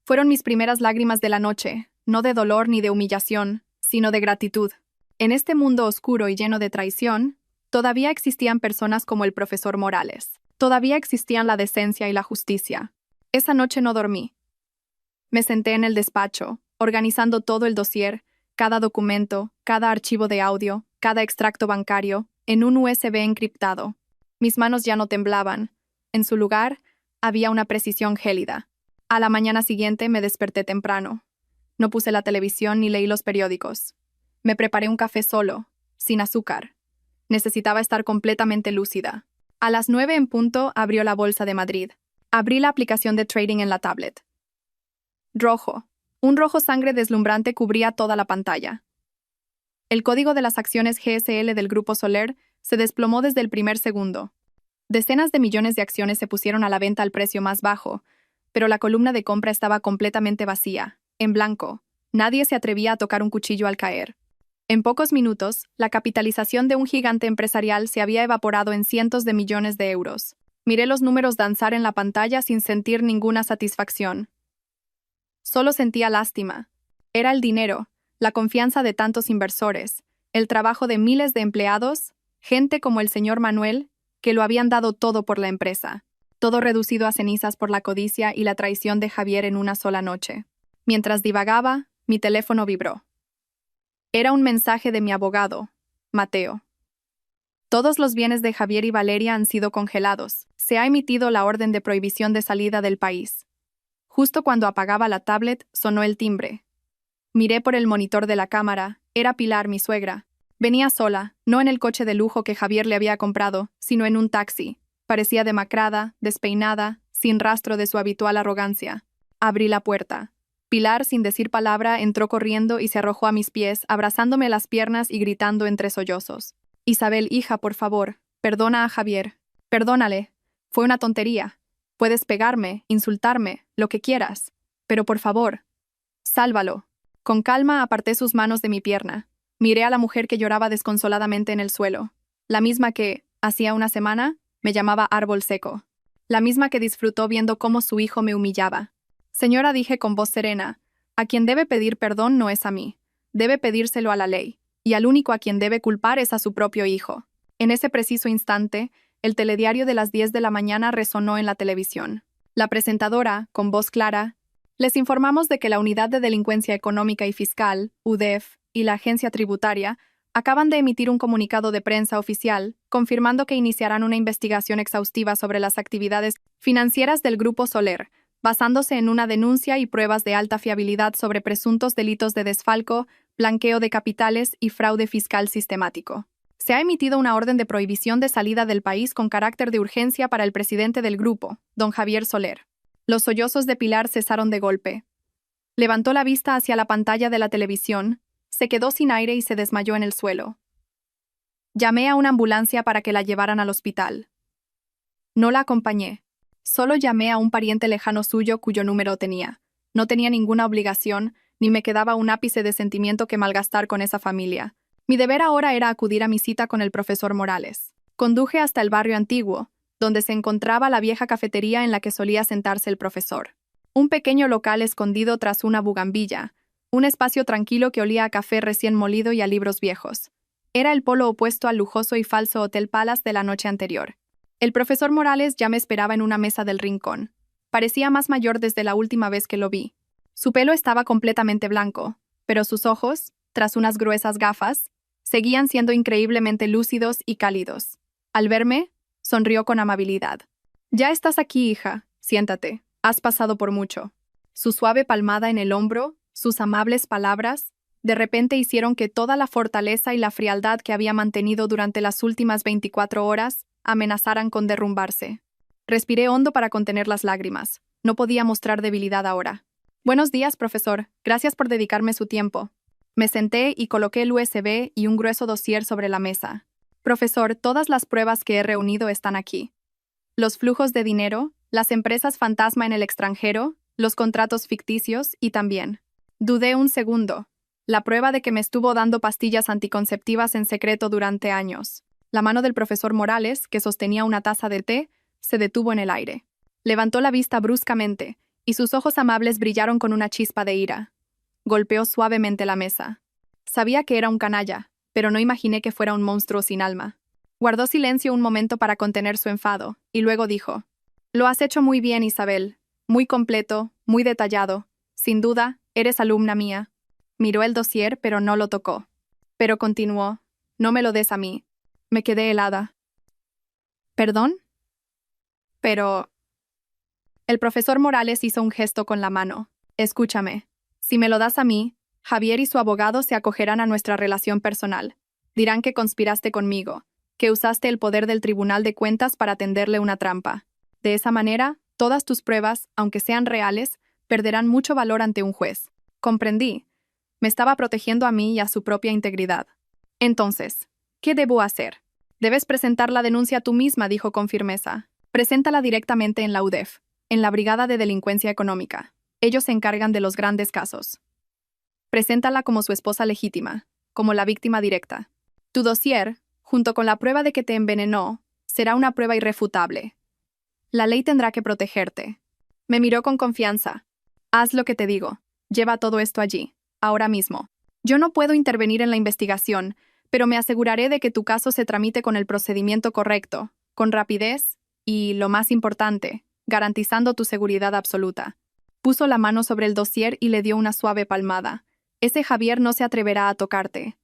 Fueron mis primeras lágrimas de la noche, no de dolor ni de humillación, sino de gratitud. En este mundo oscuro y lleno de traición, todavía existían personas como el profesor Morales. Todavía existían la decencia y la justicia. Esa noche no dormí. Me senté en el despacho, organizando todo el dossier, cada documento, cada archivo de audio, cada extracto bancario, en un USB encriptado. Mis manos ya no temblaban. En su lugar, había una precisión gélida. A la mañana siguiente me desperté temprano. No puse la televisión ni leí los periódicos. Me preparé un café solo, sin azúcar. Necesitaba estar completamente lúcida. A las 9 en punto abrió la Bolsa de Madrid. Abrí la aplicación de trading en la tablet. Rojo. Un rojo sangre deslumbrante cubría toda la pantalla. El código de las acciones GSL del Grupo Soler se desplomó desde el primer segundo. Decenas de millones de acciones se pusieron a la venta al precio más bajo, pero la columna de compra estaba completamente vacía, en blanco. Nadie se atrevía a tocar un cuchillo al caer. En pocos minutos, la capitalización de un gigante empresarial se había evaporado en cientos de millones de euros. Miré los números danzar en la pantalla sin sentir ninguna satisfacción. Solo sentía lástima. Era el dinero, la confianza de tantos inversores, el trabajo de miles de empleados, gente como el señor Manuel, que lo habían dado todo por la empresa, todo reducido a cenizas por la codicia y la traición de Javier en una sola noche. Mientras divagaba, mi teléfono vibró. Era un mensaje de mi abogado, Mateo. Todos los bienes de Javier y Valeria han sido congelados. Se ha emitido la orden de prohibición de salida del país. Justo cuando apagaba la tablet, sonó el timbre. Miré por el monitor de la cámara. Era Pilar, mi suegra. Venía sola, no en el coche de lujo que Javier le había comprado, sino en un taxi. Parecía demacrada, despeinada, sin rastro de su habitual arrogancia. Abrí la puerta. Pilar, sin decir palabra, entró corriendo y se arrojó a mis pies, abrazándome las piernas y gritando entre sollozos. Isabel, hija, por favor, perdona a Javier. Perdónale. Fue una tontería. Puedes pegarme, insultarme, lo que quieras. Pero por favor, sálvalo. Con calma aparté sus manos de mi pierna. Miré a la mujer que lloraba desconsoladamente en el suelo. La misma que, hacía una semana, me llamaba árbol seco. La misma que disfrutó viendo cómo su hijo me humillaba. Señora, dije con voz serena, a quien debe pedir perdón no es a mí. Debe pedírselo a la ley. Y al único a quien debe culpar es a su propio hijo. En ese preciso instante, el telediario de las 10 de la mañana resonó en la televisión. La presentadora, con voz clara, les informamos de que la Unidad de Delincuencia Económica y Fiscal, UDEF, y la Agencia Tributaria acaban de emitir un comunicado de prensa oficial confirmando que iniciarán una investigación exhaustiva sobre las actividades financieras del Grupo Soler, basándose en una denuncia y pruebas de alta fiabilidad sobre presuntos delitos de desfalco, blanqueo de capitales y fraude fiscal sistemático. Se ha emitido una orden de prohibición de salida del país con carácter de urgencia para el presidente del grupo, don Javier Soler. Los sollozos de Pilar cesaron de golpe. Levantó la vista hacia la pantalla de la televisión, se quedó sin aire y se desmayó en el suelo. Llamé a una ambulancia para que la llevaran al hospital. No la acompañé. Solo llamé a un pariente lejano suyo cuyo número tenía. No tenía ninguna obligación, ni me quedaba un ápice de sentimiento que malgastar con esa familia. Mi deber ahora era acudir a mi cita con el profesor Morales. Conduje hasta el barrio antiguo, donde se encontraba la vieja cafetería en la que solía sentarse el profesor. Un pequeño local escondido tras una bugambilla, un espacio tranquilo que olía a café recién molido y a libros viejos. Era el polo opuesto al lujoso y falso Hotel Palace de la noche anterior. El profesor Morales ya me esperaba en una mesa del rincón. Parecía más mayor desde la última vez que lo vi. Su pelo estaba completamente blanco, pero sus ojos, tras unas gruesas gafas, seguían siendo increíblemente lúcidos y cálidos. Al verme, sonrió con amabilidad. «Ya estás aquí, hija. Siéntate. Has pasado por mucho». Su suave palmada en el hombro, sus amables palabras, de repente hicieron que toda la fortaleza y la frialdad que había mantenido durante las últimas 24 horas amenazaran con derrumbarse. Respiré hondo para contener las lágrimas. No podía mostrar debilidad ahora. «Buenos días, profesor. Gracias por dedicarme su tiempo». Me senté y coloqué el USB y un grueso dossier sobre la mesa. «Profesor, todas las pruebas que he reunido están aquí. Los flujos de dinero, las empresas fantasma en el extranjero, los contratos ficticios y también». Dudé un segundo. La prueba de que me estuvo dando pastillas anticonceptivas en secreto durante años. La mano del profesor Morales, que sostenía una taza de té, se detuvo en el aire. Levantó la vista bruscamente, y sus ojos amables brillaron con una chispa de ira. Golpeó suavemente la mesa. Sabía que era un canalla, pero no imaginé que fuera un monstruo sin alma. Guardó silencio un momento para contener su enfado, y luego dijo: «Lo has hecho muy bien, Isabel. Muy completo, muy detallado. Sin duda, eres alumna mía». Miró el dossier, pero no lo tocó. Pero continuó: «No me lo des a mí». Me quedé helada. ¿Perdón? Pero... El profesor Morales hizo un gesto con la mano. «Escúchame. Si me lo das a mí, Javier y su abogado se acogerán a nuestra relación personal. Dirán que conspiraste conmigo, que usaste el poder del Tribunal de Cuentas para tenderle una trampa. De esa manera, todas tus pruebas, aunque sean reales, perderán mucho valor ante un juez». Comprendí. Me estaba protegiendo a mí y a su propia integridad. «Entonces, ¿qué debo hacer?» «Debes presentar la denuncia tú misma», dijo con firmeza. «Preséntala directamente en la UDEF, en la Brigada de Delincuencia Económica. Ellos se encargan de los grandes casos. Preséntala como su esposa legítima, como la víctima directa. Tu dossier, junto con la prueba de que te envenenó, será una prueba irrefutable. La ley tendrá que protegerte». Me miró con confianza. «Haz lo que te digo. Lleva todo esto allí, ahora mismo. Yo no puedo intervenir en la investigación, pero me aseguraré de que tu caso se tramite con el procedimiento correcto, con rapidez y, lo más importante, garantizando tu seguridad absoluta». Puso la mano sobre el dossier y le dio una suave palmada. «Ese Javier no se atreverá a tocarte.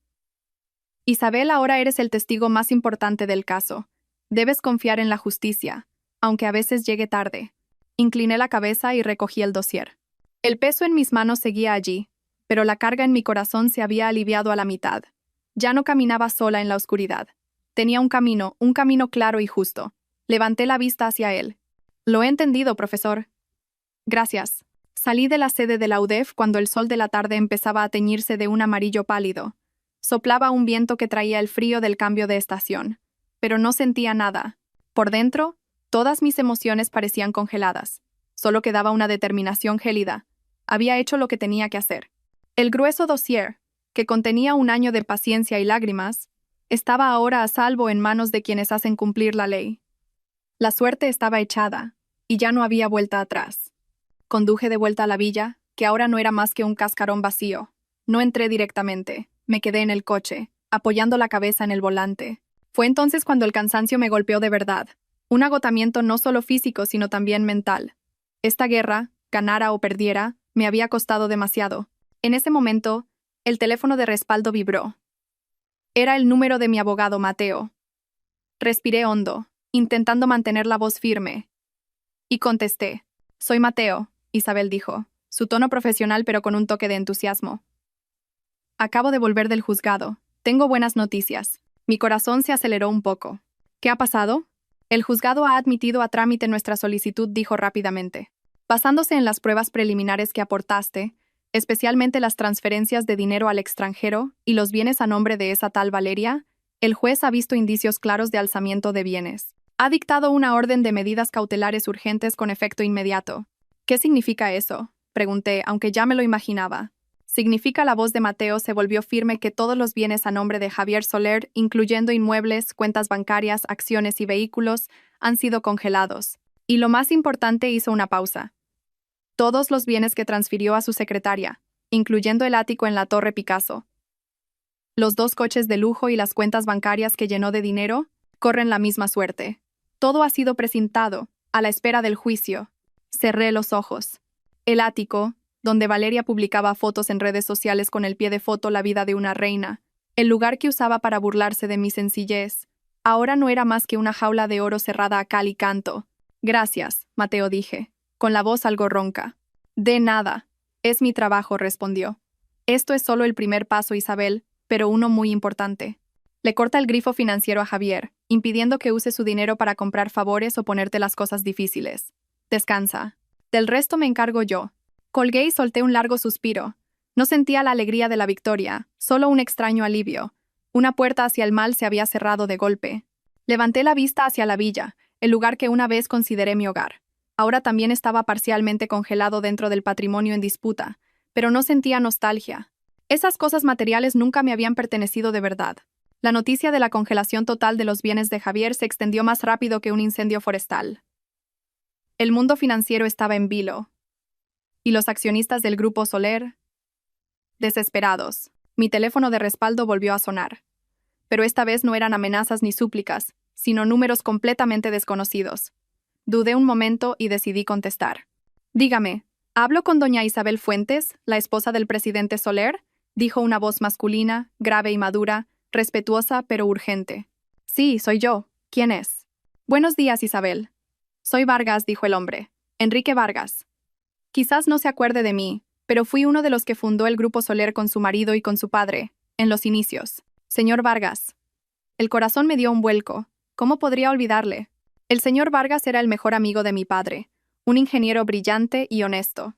Isabel, ahora eres el testigo más importante del caso. Debes confiar en la justicia, aunque a veces llegue tarde». Incliné la cabeza y recogí el dossier. El peso en mis manos seguía allí, pero la carga en mi corazón se había aliviado a la mitad. Ya no caminaba sola en la oscuridad. Tenía un camino claro y justo. Levanté la vista hacia él. «Lo he entendido, profesor». «Gracias». Salí de la sede de la UDEF cuando el sol de la tarde empezaba a teñirse de un amarillo pálido. Soplaba un viento que traía el frío del cambio de estación. Pero no sentía nada. Por dentro, todas mis emociones parecían congeladas. Solo quedaba una determinación gélida. Había hecho lo que tenía que hacer. El grueso dossier, que contenía un año de paciencia y lágrimas, estaba ahora a salvo en manos de quienes hacen cumplir la ley. La suerte estaba echada, y ya no había vuelta atrás. Conduje de vuelta a la villa, que ahora no era más que un cascarón vacío. No entré directamente. Me quedé en el coche, apoyando la cabeza en el volante. Fue entonces cuando el cansancio me golpeó de verdad. Un agotamiento no solo físico, sino también mental. Esta guerra, ganara o perdiera, me había costado demasiado. En ese momento, el teléfono de respaldo vibró. Era el número de mi abogado Mateo. Respiré hondo, intentando mantener la voz firme. Y contesté. «Soy Mateo», Isabel dijo, su tono profesional pero con un toque de entusiasmo. «Acabo de volver del juzgado. Tengo buenas noticias». Mi corazón se aceleró un poco. «¿Qué ha pasado?» «El juzgado ha admitido a trámite nuestra solicitud», dijo rápidamente. «Basándose en las pruebas preliminares que aportaste, especialmente las transferencias de dinero al extranjero y los bienes a nombre de esa tal Valeria, el juez ha visto indicios claros de alzamiento de bienes. Ha dictado una orden de medidas cautelares urgentes con efecto inmediato». «¿Qué significa eso?», pregunté, aunque ya me lo imaginaba. «Significa», la voz de Mateo se volvió firme, «que todos los bienes a nombre de Javier Soler, incluyendo inmuebles, cuentas bancarias, acciones y vehículos, han sido congelados». Y lo más importante, hizo una pausa. «Todos los bienes que transfirió a su secretaria, incluyendo el ático en la Torre Picasso, los 2 coches de lujo y las cuentas bancarias que llenó de dinero, corren la misma suerte. Todo ha sido precintado, a la espera del juicio». Cerré los ojos. El ático, donde Valeria publicaba fotos en redes sociales con el pie de foto «La vida de una reina», el lugar que usaba para burlarse de mi sencillez, ahora no era más que una jaula de oro cerrada a cal y canto. «Gracias», Mateo, dije, con la voz algo ronca. «De nada. Es mi trabajo», respondió. «Esto es solo el primer paso, Isabel, pero uno muy importante. Le corta el grifo financiero a Javier, impidiendo que use su dinero para comprar favores o ponerte las cosas difíciles. Descansa. Del resto me encargo yo». Colgué y solté un largo suspiro. No sentía la alegría de la victoria, solo un extraño alivio. Una puerta hacia el mal se había cerrado de golpe. Levanté la vista hacia la villa, el lugar que una vez consideré mi hogar. Ahora también estaba parcialmente congelado dentro del patrimonio en disputa, pero no sentía nostalgia. Esas cosas materiales nunca me habían pertenecido de verdad. La noticia de la congelación total de los bienes de Javier se extendió más rápido que un incendio forestal. El mundo financiero estaba en vilo, y los accionistas del Grupo Soler, desesperados. Mi teléfono de respaldo volvió a sonar. Pero esta vez no eran amenazas ni súplicas, sino números completamente desconocidos. Dudé un momento y decidí contestar. Dígame, ¿hablo con doña Isabel Fuentes, la esposa del presidente Soler? Dijo una voz masculina, grave y madura, respetuosa pero urgente. Sí, soy yo. ¿Quién es? Buenos días, Isabel. Soy Vargas, dijo el hombre. Enrique Vargas. Quizás no se acuerde de mí, pero fui uno de los que fundó el Grupo Soler con su marido y con su padre, en los inicios. Señor Vargas. El corazón me dio un vuelco. ¿Cómo podría olvidarle? El señor Vargas era el mejor amigo de mi padre, un ingeniero brillante y honesto.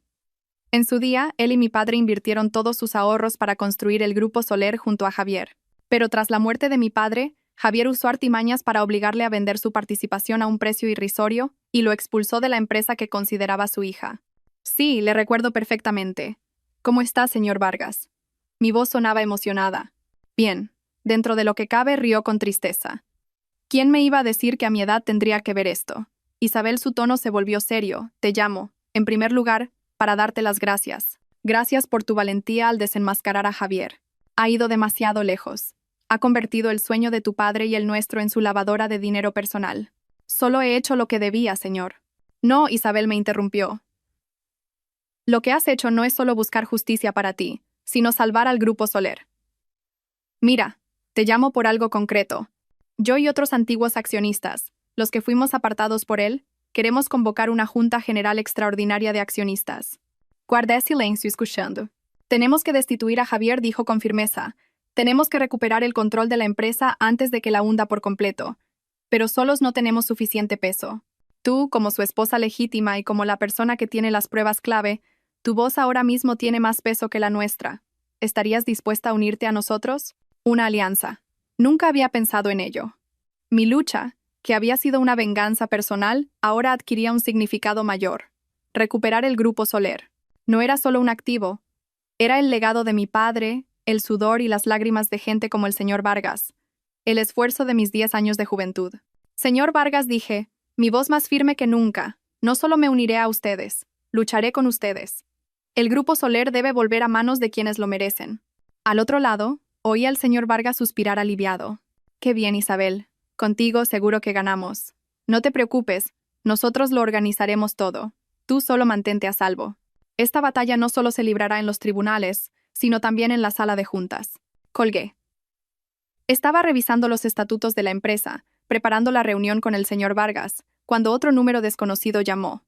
En su día, él y mi padre invirtieron todos sus ahorros para construir el Grupo Soler junto a Javier. Pero tras la muerte de mi padre, Javier usó artimañas para obligarle a vender su participación a un precio irrisorio y lo expulsó de la empresa que consideraba su hija. Sí, le recuerdo perfectamente. ¿Cómo está, señor Vargas? Mi voz sonaba emocionada. Bien, dentro de lo que cabe, rió con tristeza. ¿Quién me iba a decir que a mi edad tendría que ver esto? Isabel, su tono se volvió serio. Te llamo, en primer lugar, para darte las gracias. Gracias por tu valentía al desenmascarar a Javier. Ha ido demasiado lejos. Ha convertido el sueño de tu padre y el nuestro en su lavadora de dinero personal. Solo he hecho lo que debía, señor. No, Isabel me interrumpió. Lo que has hecho no es solo buscar justicia para ti, sino salvar al Grupo Soler. Mira, te llamo por algo concreto. Yo y otros antiguos accionistas, los que fuimos apartados por él, queremos convocar una Junta General Extraordinaria de Accionistas. Guardé silencio escuchando. Tenemos que destituir a Javier, dijo con firmeza. Tenemos que recuperar el control de la empresa antes de que la hunda por completo. Pero solos no tenemos suficiente peso. Tú, como su esposa legítima y como la persona que tiene las pruebas clave, tu voz ahora mismo tiene más peso que la nuestra. ¿Estarías dispuesta a unirte a nosotros? Una alianza. Nunca había pensado en ello. Mi lucha, que había sido una venganza personal, ahora adquiría un significado mayor. Recuperar el Grupo Soler. No era solo un activo. Era el legado de mi padre, el sudor y las lágrimas de gente como el señor Vargas. El esfuerzo de mis 10 años de juventud. Señor Vargas, dije, mi voz más firme que nunca. No solo me uniré a ustedes, lucharé con ustedes. El Grupo Soler debe volver a manos de quienes lo merecen. Al otro lado, oí al señor Vargas suspirar aliviado. Qué bien, Isabel. Contigo seguro que ganamos. No te preocupes, nosotros lo organizaremos todo. Tú solo mantente a salvo. Esta batalla no solo se librará en los tribunales, sino también en la sala de juntas. Colgué. Estaba revisando los estatutos de la empresa, preparando la reunión con el señor Vargas, cuando otro número desconocido llamó.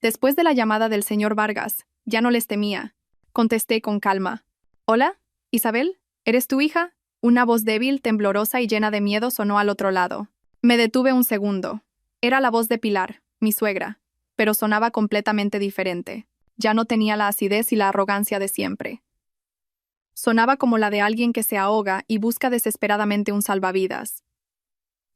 Después de la llamada del señor Vargas, ya no les temía. Contesté con calma. ¿Hola? ¿Isabel? ¿Eres tu hija? Una voz débil, temblorosa y llena de miedo sonó al otro lado. Me detuve un segundo. Era la voz de Pilar, mi suegra, pero sonaba completamente diferente. Ya no tenía la acidez y la arrogancia de siempre. Sonaba como la de alguien que se ahoga y busca desesperadamente un salvavidas.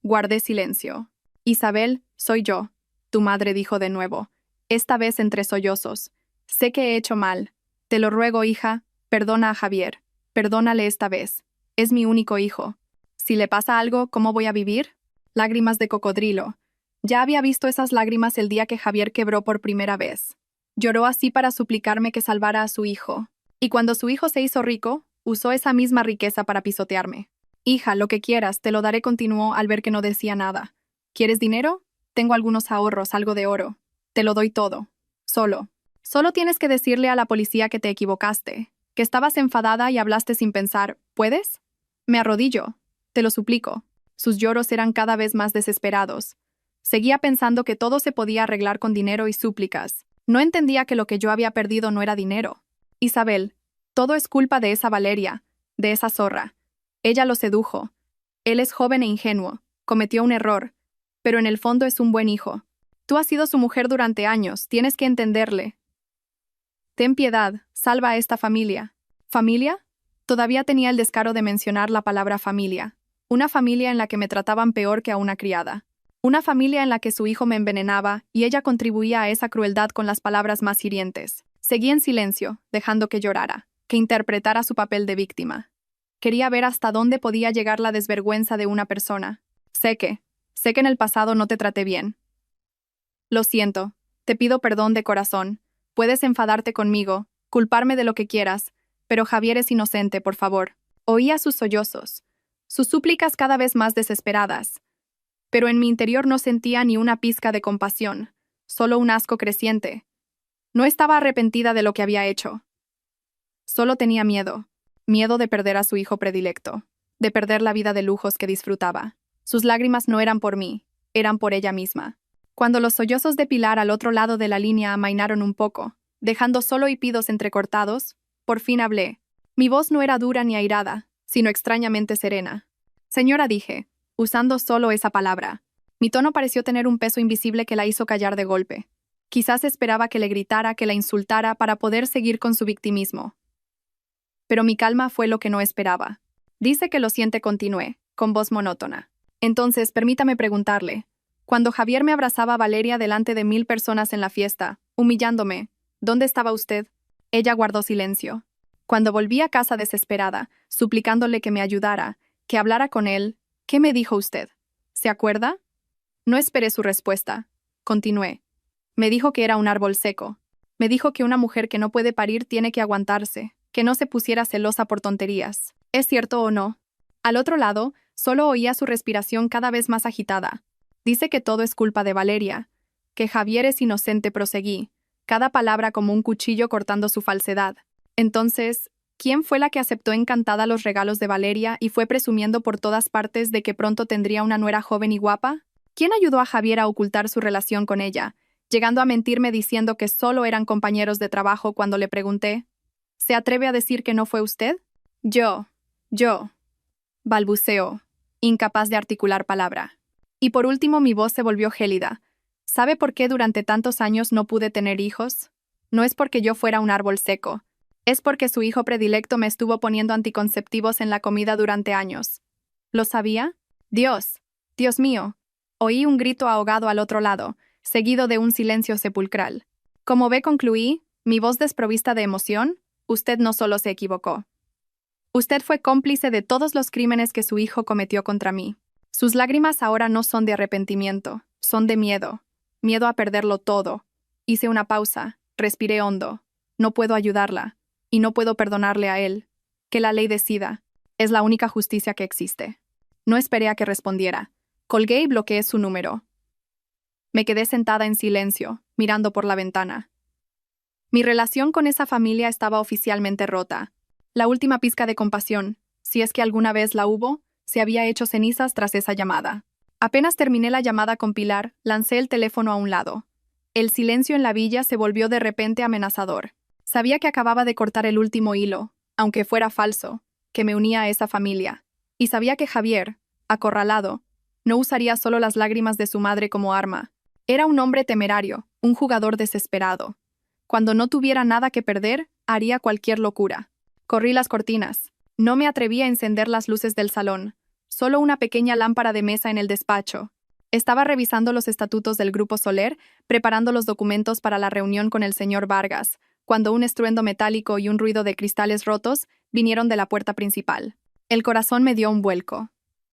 Guardé silencio. Isabel, soy yo, tu madre dijo de nuevo, esta vez entre sollozos. Sé que he hecho mal. Te lo ruego, hija, perdona a Javier. Perdónale esta vez. Es mi único hijo. Si le pasa algo, ¿cómo voy a vivir? Lágrimas de cocodrilo. Ya había visto esas lágrimas el día que Javier quebró por primera vez. Lloró así para suplicarme que salvara a su hijo. Y cuando su hijo se hizo rico, usó esa misma riqueza para pisotearme. Hija, lo que quieras, te lo daré, continuó al ver que no decía nada. ¿Quieres dinero? Tengo algunos ahorros, algo de oro. Te lo doy todo. Solo tienes que decirle a la policía que te equivocaste, que estabas enfadada y hablaste sin pensar. ¿Puedes? Me arrodillo. Te lo suplico. Sus lloros eran cada vez más desesperados. Seguía pensando que todo se podía arreglar con dinero y súplicas. No entendía que lo que yo había perdido no era dinero. Isabel, todo es culpa de esa Valeria, de esa zorra. Ella lo sedujo. Él es joven e ingenuo. Cometió un error. Pero en el fondo es un buen hijo. Tú has sido su mujer durante años. Tienes que entenderle. Ten piedad. Salva a esta familia. ¿Familia? Todavía tenía el descaro de mencionar la palabra familia. Una familia en la que me trataban peor que a una criada. Una familia en la que su hijo me envenenaba y ella contribuía a esa crueldad con las palabras más hirientes. Seguí en silencio, dejando que llorara, que interpretara su papel de víctima. Quería ver hasta dónde podía llegar la desvergüenza de una persona. Sé que en el pasado no te traté bien. Lo siento. Te pido perdón de corazón. Puedes enfadarte conmigo, culparme de lo que quieras, pero Javier es inocente, por favor. Oía sus sollozos, sus súplicas cada vez más desesperadas. Pero en mi interior no sentía ni una pizca de compasión, solo un asco creciente. No estaba arrepentida de lo que había hecho. Solo tenía miedo. Miedo de perder a su hijo predilecto, de perder la vida de lujos que disfrutaba. Sus lágrimas no eran por mí, eran por ella misma. Cuando los sollozos de Pilar al otro lado de la línea amainaron un poco, dejando solo hipidos entrecortados, por fin hablé. Mi voz no era dura ni airada, sino extrañamente serena. Señora, dije, usando solo esa palabra. Mi tono pareció tener un peso invisible que la hizo callar de golpe. Quizás esperaba que le gritara, que la insultara para poder seguir con su victimismo. Pero mi calma fue lo que no esperaba. Dice que lo siente, continué, con voz monótona. Entonces, permítame preguntarle. Cuando Javier me abrazaba a Valeria delante de 1000 personas en la fiesta, humillándome, ¿dónde estaba usted? Ella guardó silencio. Cuando volví a casa desesperada, suplicándole que me ayudara, que hablara con él, ¿qué me dijo usted? ¿Se acuerda? No esperé su respuesta. Continué. Me dijo que era un árbol seco. Me dijo que una mujer que no puede parir tiene que aguantarse, que no se pusiera celosa por tonterías. ¿Es cierto o no? Al otro lado, solo oía su respiración cada vez más agitada. Dice que todo es culpa de Valeria, que Javier es inocente, proseguí, cada palabra como un cuchillo cortando su falsedad. Entonces, ¿quién fue la que aceptó encantada los regalos de Valeria y fue presumiendo por todas partes de que pronto tendría una nuera joven y guapa? ¿Quién ayudó a Javier a ocultar su relación con ella, llegando a mentirme diciendo que solo eran compañeros de trabajo cuando le pregunté? ¿Se atreve a decir que no fue usted? Yo, balbuceó, incapaz de articular palabra. Y por último mi voz se volvió gélida. ¿Sabe por qué durante tantos años no pude tener hijos? No es porque yo fuera un árbol seco. Es porque su hijo predilecto me estuvo poniendo anticonceptivos en la comida durante años. ¿Lo sabía? Dios mío. Oí un grito ahogado al otro lado, seguido de un silencio sepulcral. Como ve, concluí, mi voz desprovista de emoción, usted no solo se equivocó. Usted fue cómplice de todos los crímenes que su hijo cometió contra mí. Sus lágrimas ahora no son de arrepentimiento, son de miedo. Miedo a perderlo todo. Hice una pausa, respiré hondo. No puedo ayudarla, y no puedo perdonarle a él. Que la ley decida. Es la única justicia que existe. No esperé a que respondiera. Colgué y bloqueé su número. Me quedé sentada en silencio, mirando por la ventana. Mi relación con esa familia estaba oficialmente rota. La última pizca de compasión, si es que alguna vez la hubo, se había hecho cenizas tras esa llamada. Apenas terminé la llamada con Pilar, lancé el teléfono a un lado. El silencio en la villa se volvió de repente amenazador. Sabía que acababa de cortar el último hilo, aunque fuera falso, que me unía a esa familia. Y sabía que Javier, acorralado, no usaría solo las lágrimas de su madre como arma. Era un hombre temerario, un jugador desesperado. Cuando no tuviera nada que perder, haría cualquier locura. Corrí las cortinas. No me atreví a encender las luces del salón. Solo una pequeña lámpara de mesa en el despacho. Estaba revisando los estatutos del Grupo Soler, preparando los documentos para la reunión con el señor Vargas, cuando un estruendo metálico y un ruido de cristales rotos vinieron de la puerta principal. El corazón me dio un vuelco.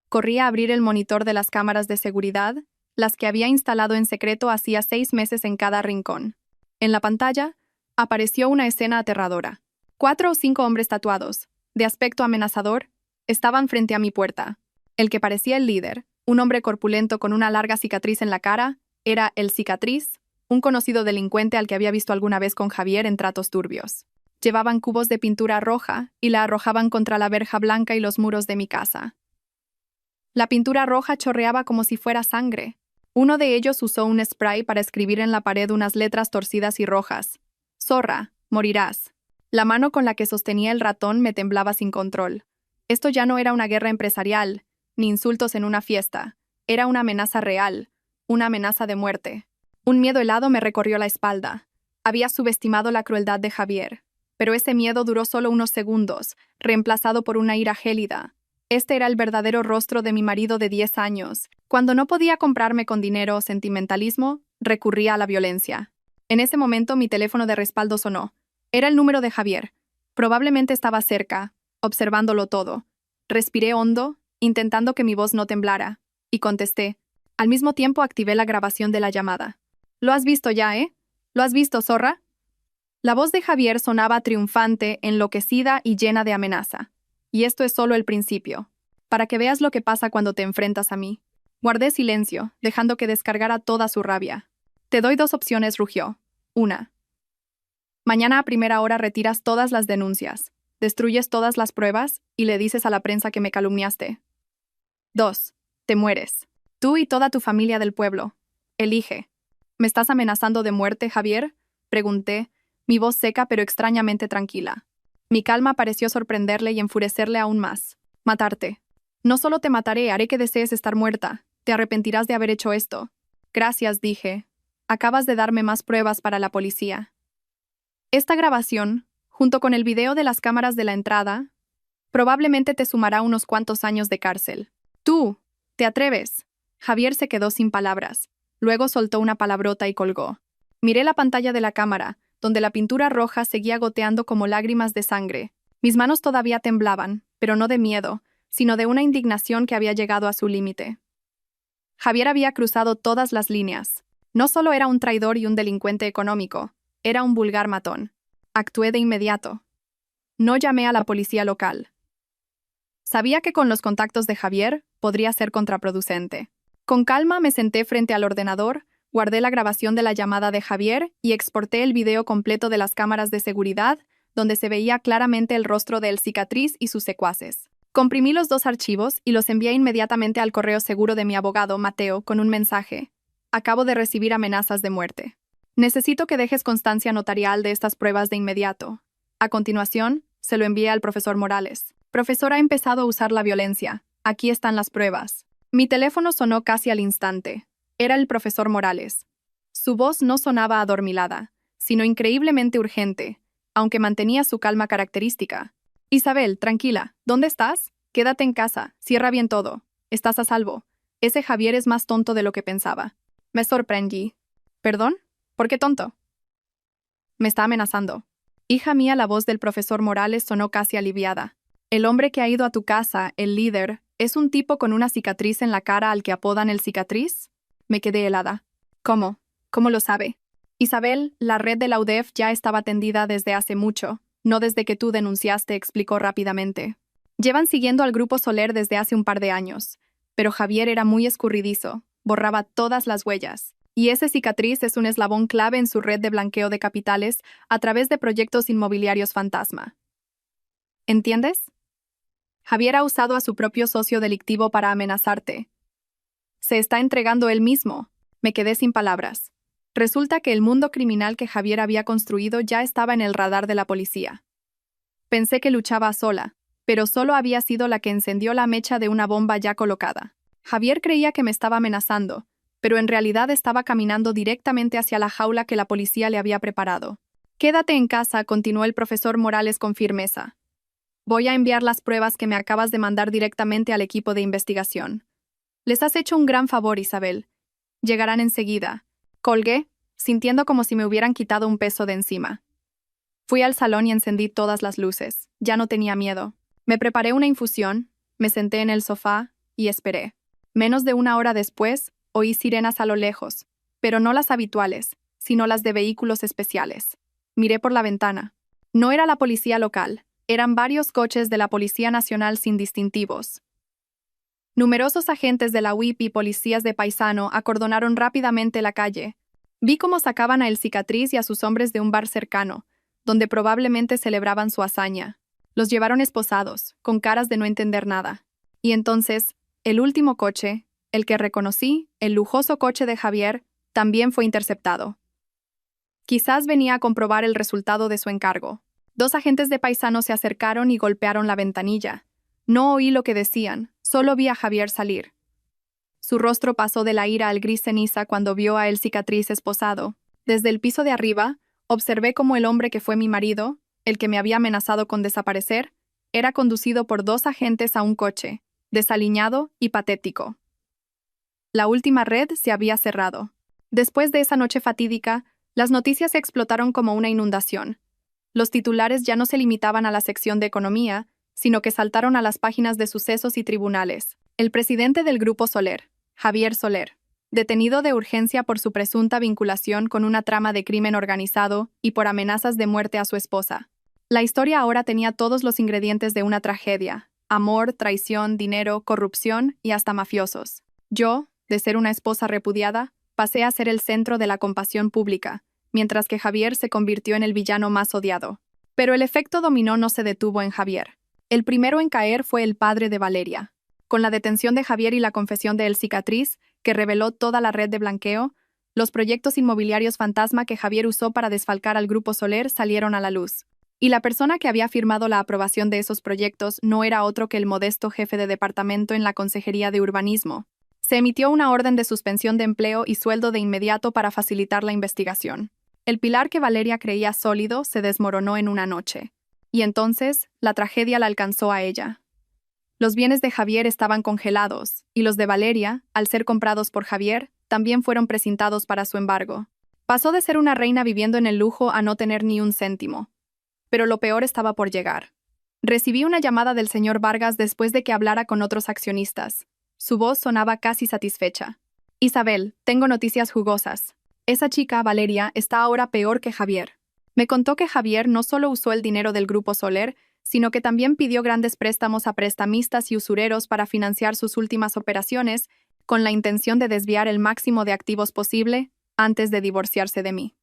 Corrí a abrir el monitor de las cámaras de seguridad, las que había instalado en secreto hacía 6 meses en cada rincón. En la pantalla, apareció una escena aterradora. 4 o 5 hombres tatuados, de aspecto amenazador, estaban frente a mi puerta. El que parecía el líder, un hombre corpulento con una larga cicatriz en la cara, era el Cicatriz, un conocido delincuente al que había visto alguna vez con Javier en tratos turbios. Llevaban cubos de pintura roja y la arrojaban contra la verja blanca y los muros de mi casa. La pintura roja chorreaba como si fuera sangre. Uno de ellos usó un spray para escribir en la pared unas letras torcidas y rojas. «Zorra, morirás». La mano con la que sostenía el ratón me temblaba sin control. Esto ya no era una guerra empresarial, ni insultos en una fiesta. Era una amenaza real, una amenaza de muerte. Un miedo helado me recorrió la espalda. Había subestimado la crueldad de Javier, pero ese miedo duró solo unos segundos, reemplazado por una ira gélida. Este era el verdadero rostro de mi marido de 10 años. Cuando no podía comprarme con dinero o sentimentalismo, recurría a la violencia. En ese momento mi teléfono de respaldo sonó. Era el número de Javier. Probablemente estaba cerca, observándolo todo, Respiré hondo, intentando que mi voz no temblara, y contesté. Al mismo tiempo activé la grabación de la llamada. «Lo has visto ya, ¿eh? ¿Lo has visto, zorra?» La voz de Javier sonaba triunfante, enloquecida y llena de amenaza. Y esto es solo el principio. Para que veas lo que pasa cuando te enfrentas a mí. Guardé silencio, dejando que descargara toda su rabia. Te doy 2 opciones, rugió. 1. Mañana a primera hora retiras todas las denuncias, destruyes todas las pruebas y le dices a la prensa que me calumniaste. 2. Te mueres. Tú y toda tu familia del pueblo. Elige. ¿Me estás amenazando de muerte, Javier?, pregunté, mi voz seca pero extrañamente tranquila. Mi calma pareció sorprenderle y enfurecerle aún más. Matarte. No solo te mataré, haré que desees estar muerta. Te arrepentirás de haber hecho esto. Gracias, dije. Acabas de darme más pruebas para la policía. Esta grabación, junto con el video de las cámaras de la entrada, probablemente te sumará unos cuantos años de cárcel. ¡Tú! ¿Te atreves? Javier se quedó sin palabras. Luego soltó una palabrota y colgó. Miré la pantalla de la cámara, donde la pintura roja seguía goteando como lágrimas de sangre. Mis manos todavía temblaban, pero no de miedo, sino de una indignación que había llegado a su límite. Javier había cruzado todas las líneas. No solo era un traidor y un delincuente económico, era un vulgar matón. Actué de inmediato. No llamé a la policía local. Sabía que con los contactos de Javier podría ser contraproducente. Con calma me senté frente al ordenador, guardé la grabación de la llamada de Javier y exporté el video completo de las cámaras de seguridad, donde se veía claramente el rostro de El Cicatriz y sus secuaces. Comprimí los 2 archivos y los envié inmediatamente al correo seguro de mi abogado, Mateo, con un mensaje. Acabo de recibir amenazas de muerte. Necesito que dejes constancia notarial de estas pruebas de inmediato. A continuación, se lo envié al profesor Morales. Profesor, ha empezado a usar la violencia. Aquí están las pruebas. Mi teléfono sonó casi al instante. Era el profesor Morales. Su voz no sonaba adormilada, sino increíblemente urgente, aunque mantenía su calma característica. Isabel, tranquila. ¿Dónde estás? Quédate en casa. Cierra bien todo. Estás a salvo. Ese Javier es más tonto de lo que pensaba. Me sorprendí. ¿Perdón? ¿Por qué tonto? Me está amenazando. Hija mía, la voz del profesor Morales sonó casi aliviada. El hombre que ha ido a tu casa, el líder, ¿es un tipo con una cicatriz en la cara al que apodan el Cicatriz? Me quedé helada. ¿Cómo? ¿Cómo lo sabe? Isabel, la red de la UDEF ya estaba tendida desde hace mucho, no desde que tú denunciaste, explicó rápidamente. Llevan siguiendo al Grupo Soler desde hace un par de años, pero Javier era muy escurridizo, borraba todas las huellas. Y ese Cicatriz es un eslabón clave en su red de blanqueo de capitales a través de proyectos inmobiliarios fantasma. ¿Entiendes? Javier ha usado a su propio socio delictivo para amenazarte. Se está entregando él mismo. Me quedé sin palabras. Resulta que el mundo criminal que Javier había construido ya estaba en el radar de la policía. Pensé que luchaba sola, pero solo había sido la que encendió la mecha de una bomba ya colocada. Javier creía que me estaba amenazando, pero en realidad estaba caminando directamente hacia la jaula que la policía le había preparado. Quédate en casa, continuó el profesor Morales con firmeza. Voy a enviar las pruebas que me acabas de mandar directamente al equipo de investigación. Les has hecho un gran favor, Isabel. Llegarán enseguida. Colgué, sintiendo como si me hubieran quitado un peso de encima. Fui al salón y encendí todas las luces. Ya no tenía miedo. Me preparé una infusión, me senté en el sofá y esperé. Menos de 1 hora después, oí sirenas a lo lejos, pero no las habituales, sino las de vehículos especiales. Miré por la ventana. No era la policía local, eran varios coches de la Policía Nacional sin distintivos. Numerosos agentes de la UIP y policías de paisano acordonaron rápidamente la calle. Vi cómo sacaban a El Cicatriz y a sus hombres de un bar cercano, donde probablemente celebraban su hazaña. Los llevaron esposados, con caras de no entender nada. Y entonces, el último coche, el que reconocí, el lujoso coche de Javier, también fue interceptado. Quizás venía a comprobar el resultado de su encargo. 2 agentes de paisano se acercaron y golpearon la ventanilla. No oí lo que decían, solo vi a Javier salir. Su rostro pasó de la ira al gris ceniza cuando vio a El Cicatriz esposado. Desde el piso de arriba, observé cómo el hombre que fue mi marido, el que me había amenazado con desaparecer, era conducido por 2 agentes a un coche, desaliñado y patético. La última red se había cerrado. Después de esa noche fatídica, las noticias explotaron como una inundación. Los titulares ya no se limitaban a la sección de economía, sino que saltaron a las páginas de sucesos y tribunales. El presidente del Grupo Soler, Javier Soler, detenido de urgencia por su presunta vinculación con una trama de crimen organizado y por amenazas de muerte a su esposa. La historia ahora tenía todos los ingredientes de una tragedia: amor, traición, dinero, corrupción y hasta mafiosos. Yo, de ser una esposa repudiada, pasé a ser el centro de la compasión pública, mientras que Javier se convirtió en el villano más odiado. Pero el efecto dominó no se detuvo en Javier. El primero en caer fue el padre de Valeria. Con la detención de Javier y la confesión de El Cicatriz, que reveló toda la red de blanqueo, los proyectos inmobiliarios fantasma que Javier usó para desfalcar al Grupo Soler salieron a la luz. Y la persona que había firmado la aprobación de esos proyectos no era otro que el modesto jefe de departamento en la Consejería de Urbanismo. Se emitió una orden de suspensión de empleo y sueldo de inmediato para facilitar la investigación. El pilar que Valeria creía sólido se desmoronó en una noche. Y entonces, la tragedia la alcanzó a ella. Los bienes de Javier estaban congelados, y los de Valeria, al ser comprados por Javier, también fueron precintados para su embargo. Pasó de ser una reina viviendo en el lujo a no tener ni un céntimo. Pero lo peor estaba por llegar. Recibí una llamada del señor Vargas después de que hablara con otros accionistas. Su voz sonaba casi satisfecha. Isabel, tengo noticias jugosas. Esa chica, Valeria, está ahora peor que Javier. Me contó que Javier no solo usó el dinero del Grupo Soler, sino que también pidió grandes préstamos a prestamistas y usureros para financiar sus últimas operaciones, con la intención de desviar el máximo de activos posible antes de divorciarse de mí.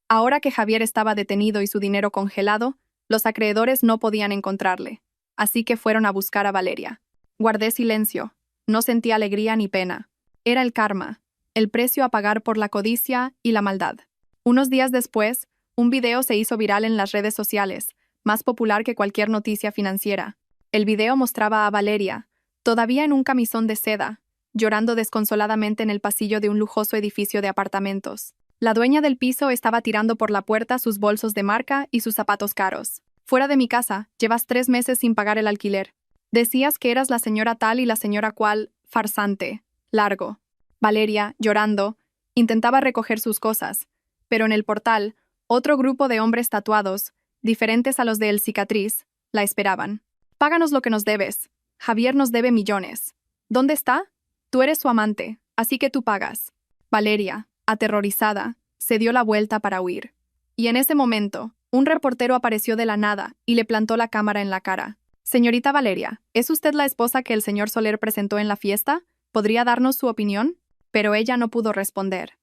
Ahora que Javier estaba detenido y su dinero congelado, los acreedores no podían encontrarle, así que fueron a buscar a Valeria. Guardé silencio. No sentí alegría ni pena. Era el karma, el precio a pagar por la codicia y la maldad. Unos días después, un video se hizo viral en las redes sociales, más popular que cualquier noticia financiera. El video mostraba a Valeria, todavía en un camisón de seda, llorando desconsoladamente en el pasillo de un lujoso edificio de apartamentos. La dueña del piso estaba tirando por la puerta sus bolsos de marca y sus zapatos caros. Fuera de mi casa, llevas 3 meses sin pagar el alquiler. Decías que eras la señora tal y la señora cual, farsante, largo. Valeria, llorando, intentaba recoger sus cosas, pero en el portal, otro grupo de hombres tatuados, diferentes a los de El Cicatriz, la esperaban. Páganos lo que nos debes. Javier nos debe millones. ¿Dónde está? Tú eres su amante, así que tú pagas. Valeria, aterrorizada, se dio la vuelta para huir. Y en ese momento, un reportero apareció de la nada y le plantó la cámara en la cara. Señorita Valeria, ¿es usted la esposa que el señor Soler presentó en la fiesta? ¿Podría darnos su opinión? Pero ella no pudo responder.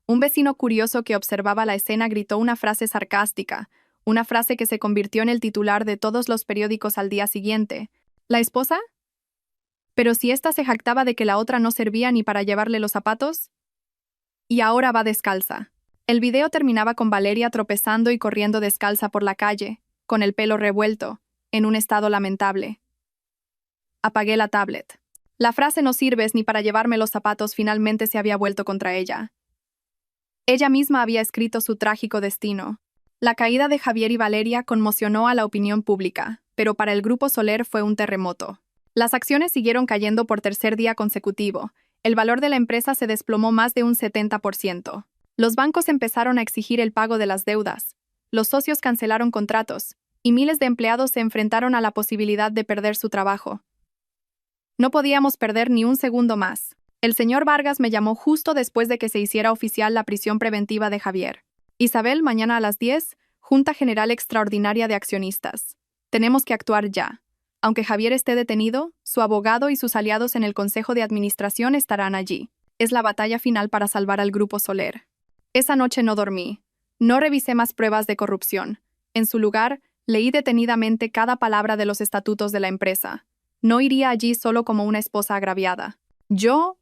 Un vecino curioso que observaba la escena gritó una frase sarcástica, una frase que se convirtió en el titular de todos los periódicos al día siguiente. ¿La esposa? Pero si ésta se jactaba de que la otra no servía ni para llevarle los zapatos. Y ahora va descalza. El video terminaba con Valeria tropezando y corriendo descalza por la calle, con el pelo revuelto, en un estado lamentable. Apagué la tablet. La frase "no sirves ni para llevarme los zapatos" finalmente se había vuelto contra ella. Ella misma había escrito su trágico destino. La caída de Javier y Valeria conmocionó a la opinión pública, pero para el Grupo Soler fue un terremoto. Las acciones siguieron cayendo por tercer día consecutivo. El valor de la empresa se desplomó más de un 70%. Los bancos empezaron a exigir el pago de las deudas. Los socios cancelaron contratos, y miles de empleados se enfrentaron a la posibilidad de perder su trabajo. No podíamos perder ni un segundo más. El señor Vargas me llamó justo después de que se hiciera oficial la prisión preventiva de Javier. Isabel, mañana a las 10, Junta General Extraordinaria de Accionistas. Tenemos que actuar ya. Aunque Javier esté detenido, su abogado y sus aliados en el Consejo de Administración estarán allí. Es la batalla final para salvar al Grupo Soler. Esa noche no dormí. No revisé más pruebas de corrupción. En su lugar, leí detenidamente cada palabra de los estatutos de la empresa. No iría allí solo como una esposa agraviada. Yo,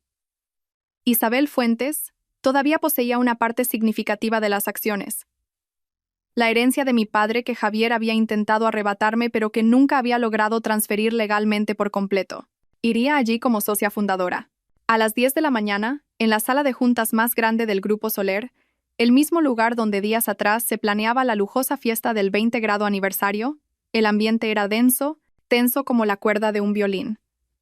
Isabel Fuentes, todavía poseía una parte significativa de las acciones. La herencia de mi padre que Javier había intentado arrebatarme pero que nunca había logrado transferir legalmente por completo. Iría allí como socia fundadora. A las 10 de la mañana, en la sala de juntas más grande del Grupo Soler, el mismo lugar donde días atrás se planeaba la lujosa fiesta del 20 grado aniversario, el ambiente era denso, tenso como la cuerda de un violín.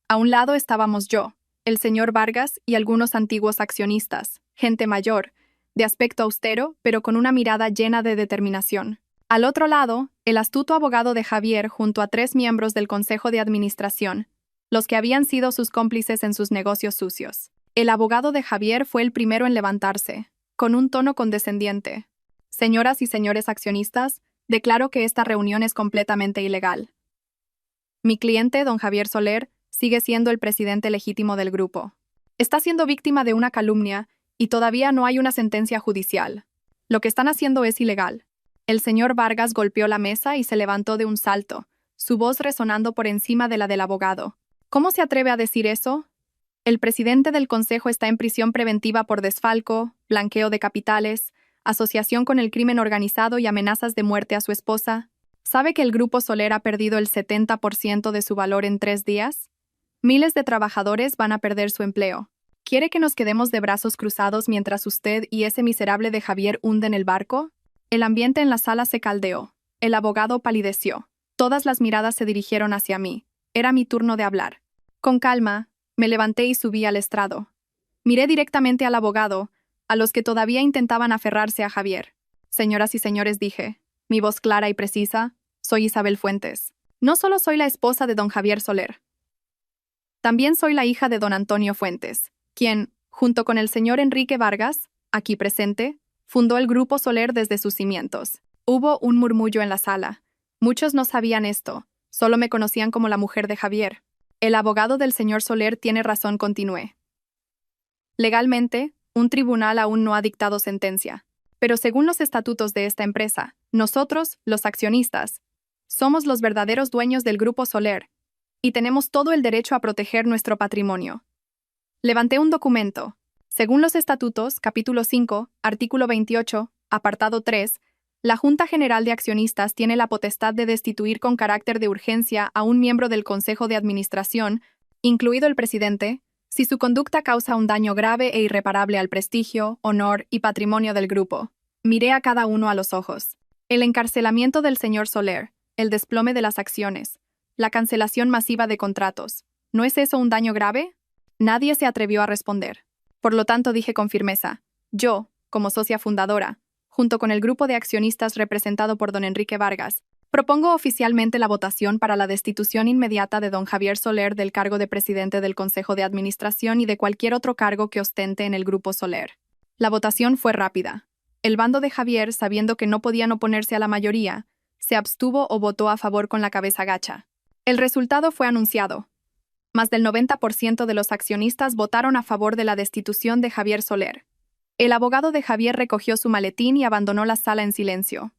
A un lado estábamos yo, el señor Vargas y algunos antiguos accionistas, gente mayor, de aspecto austero, pero con una mirada llena de determinación. Al otro lado, el astuto abogado de Javier junto a 3 miembros del Consejo de Administración, los que habían sido sus cómplices en sus negocios sucios. El abogado de Javier fue el primero en levantarse, con un tono condescendiente. Señoras y señores accionistas, declaro que esta reunión es completamente ilegal. Mi cliente, don Javier Soler, sigue siendo el presidente legítimo del grupo. Está siendo víctima de una calumnia y todavía no hay una sentencia judicial. Lo que están haciendo es ilegal. El señor Vargas golpeó la mesa y se levantó de un salto, su voz resonando por encima de la del abogado. ¿Cómo se atreve a decir eso? El presidente del consejo está en prisión preventiva por desfalco, blanqueo de capitales, asociación con el crimen organizado y amenazas de muerte a su esposa. ¿Sabe que el Grupo Soler ha perdido el 70% de su valor en 3 días? Miles de trabajadores van a perder su empleo. ¿Quiere que nos quedemos de brazos cruzados mientras usted y ese miserable de Javier hunden el barco? El ambiente en la sala se caldeó. El abogado palideció. Todas las miradas se dirigieron hacia mí. Era mi turno de hablar. Con calma, me levanté y subí al estrado. Miré directamente al abogado, a los que todavía intentaban aferrarse a Javier. Señoras y señores, dije, mi voz clara y precisa, soy Isabel Fuentes. No solo soy la esposa de don Javier Soler. También soy la hija de don Antonio Fuentes, quien, junto con el señor Enrique Vargas, aquí presente, fundó el Grupo Soler desde sus cimientos. Hubo un murmullo en la sala. Muchos no sabían esto, solo me conocían como la mujer de Javier. El abogado del señor Soler tiene razón, continué. Legalmente, un tribunal aún no ha dictado sentencia, pero según los estatutos de esta empresa, nosotros, los accionistas, somos los verdaderos dueños del Grupo Soler y tenemos todo el derecho a proteger nuestro patrimonio. Levanté un documento. Según los estatutos, capítulo 5, artículo 28, apartado 3, la Junta General de Accionistas tiene la potestad de destituir con carácter de urgencia a un miembro del Consejo de Administración, incluido el presidente, si su conducta causa un daño grave e irreparable al prestigio, honor y patrimonio del grupo. Miré a cada uno a los ojos. El encarcelamiento del señor Soler, el desplome de las acciones, la cancelación masiva de contratos. ¿No es eso un daño grave? Nadie se atrevió a responder. Por lo tanto, dije con firmeza, yo, como socia fundadora, junto con el grupo de accionistas representado por don Enrique Vargas, propongo oficialmente la votación para la destitución inmediata de don Javier Soler del cargo de presidente del Consejo de Administración y de cualquier otro cargo que ostente en el Grupo Soler. La votación fue rápida. El bando de Javier, sabiendo que no podían oponerse a la mayoría, se abstuvo o votó a favor con la cabeza gacha. El resultado fue anunciado. Más del 90% de los accionistas votaron a favor de la destitución de Javier Soler. El abogado de Javier recogió su maletín y abandonó la sala en silencio.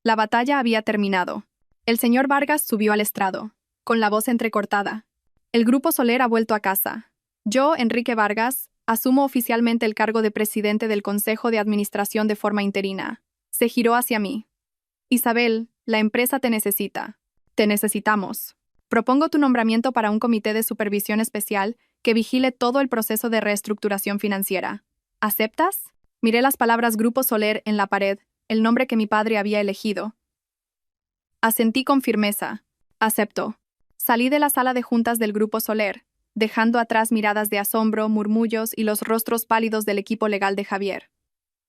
La batalla había terminado. El señor Vargas subió al estrado, con la voz entrecortada. El Grupo Soler ha vuelto a casa. Yo, Enrique Vargas, asumo oficialmente el cargo de presidente del Consejo de Administración de forma interina. Se giró hacia mí. Isabel, la empresa te necesita. Te necesitamos. Propongo tu nombramiento para un comité de supervisión especial que vigile todo el proceso de reestructuración financiera. ¿Aceptas? Miré las palabras Grupo Soler en la pared, el nombre que mi padre había elegido. Asentí con firmeza. Acepto. Salí de la sala de juntas del Grupo Soler, dejando atrás miradas de asombro, murmullos y los rostros pálidos del equipo legal de Javier.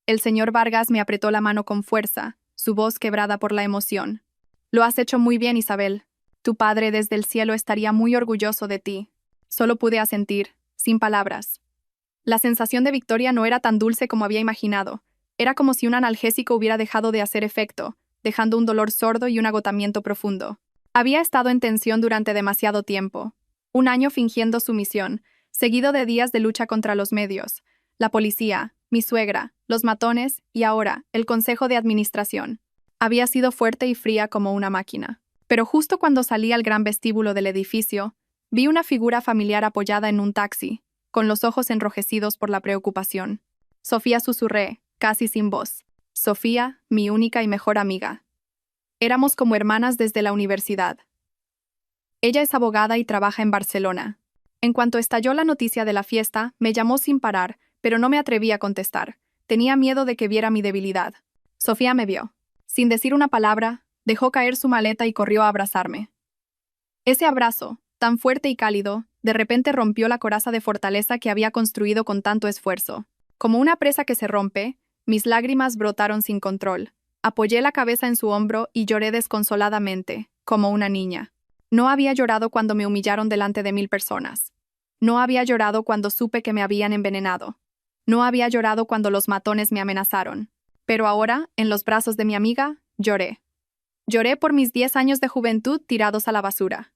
El señor Vargas me apretó la mano con fuerza, su voz quebrada por la emoción. Lo has hecho muy bien, Isabel. Tu padre desde el cielo estaría muy orgulloso de ti. Solo pude asentir, sin palabras. La sensación de victoria no era tan dulce como había imaginado. Era como si un analgésico hubiera dejado de hacer efecto, dejando un dolor sordo y un agotamiento profundo. Había estado en tensión durante demasiado tiempo. 1 año fingiendo sumisión, seguido de días de lucha contra los medios, la policía, mi suegra, los matones y ahora, el Consejo de Administración. Había sido fuerte y fría como una máquina. Pero justo cuando salí al gran vestíbulo del edificio, vi una figura familiar apoyada en un taxi, con los ojos enrojecidos por la preocupación. Sofía, susurré, casi sin voz. Sofía, mi única y mejor amiga. Éramos como hermanas desde la universidad. Ella es abogada y trabaja en Barcelona. En cuanto estalló la noticia de la fiesta, me llamó sin parar, pero no me atreví a contestar. Tenía miedo de que viera mi debilidad. Sofía me vio. Sin decir una palabra, dejó caer su maleta y corrió a abrazarme. Ese abrazo, tan fuerte y cálido, de repente rompió la coraza de fortaleza que había construido con tanto esfuerzo. Como una presa que se rompe, mis lágrimas brotaron sin control. Apoyé la cabeza en su hombro y lloré desconsoladamente, como una niña. No había llorado cuando me humillaron delante de 1000 personas. No había llorado cuando supe que me habían envenenado. No había llorado cuando los matones me amenazaron. Pero ahora, en los brazos de mi amiga, lloré. Lloré por mis 10 años de juventud tirados a la basura.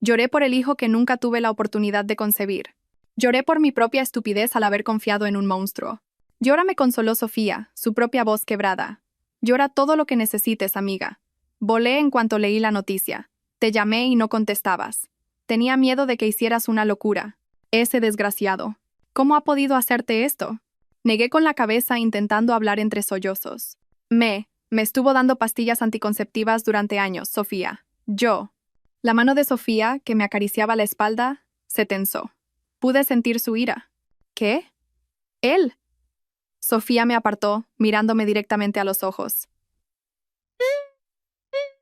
Lloré por el hijo que nunca tuve la oportunidad de concebir. Lloré por mi propia estupidez al haber confiado en un monstruo. Llora, me consoló Sofía, su propia voz quebrada. Llora todo lo que necesites, amiga. Volé en cuanto leí la noticia. Te llamé y no contestabas. Tenía miedo de que hicieras una locura. Ese desgraciado. ¿Cómo ha podido hacerte esto? Negué con la cabeza intentando hablar entre sollozos. Me estuvo dando pastillas anticonceptivas durante años, Sofía. Yo. La mano de Sofía, que me acariciaba la espalda, se tensó. Pude sentir su ira. ¿Qué? Él. Sofía me apartó, mirándome directamente a los ojos.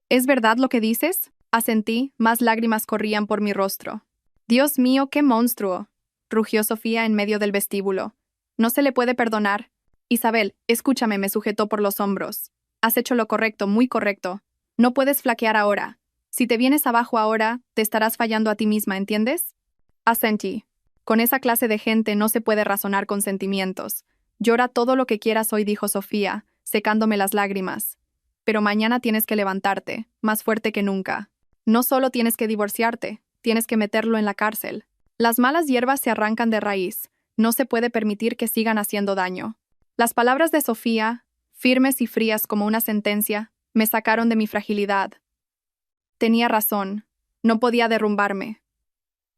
¿Es verdad lo que dices? Asentí, más lágrimas corrían por mi rostro. Dios mío, qué monstruo, rugió Sofía en medio del vestíbulo. No se le puede perdonar. Isabel, escúchame, me sujetó por los hombros. Has hecho lo correcto, muy correcto. No puedes flaquear ahora. Si te vienes abajo ahora, te estarás fallando a ti misma, ¿entiendes? Asentí. Con esa clase de gente no se puede razonar con sentimientos. Llora todo lo que quieras hoy, dijo Sofía, secándome las lágrimas. Pero mañana tienes que levantarte, más fuerte que nunca. No solo tienes que divorciarte, tienes que meterlo en la cárcel. Las malas hierbas se arrancan de raíz. No se puede permitir que sigan haciendo daño. Las palabras de Sofía, firmes y frías como una sentencia, me sacaron de mi fragilidad. Tenía razón. No podía derrumbarme.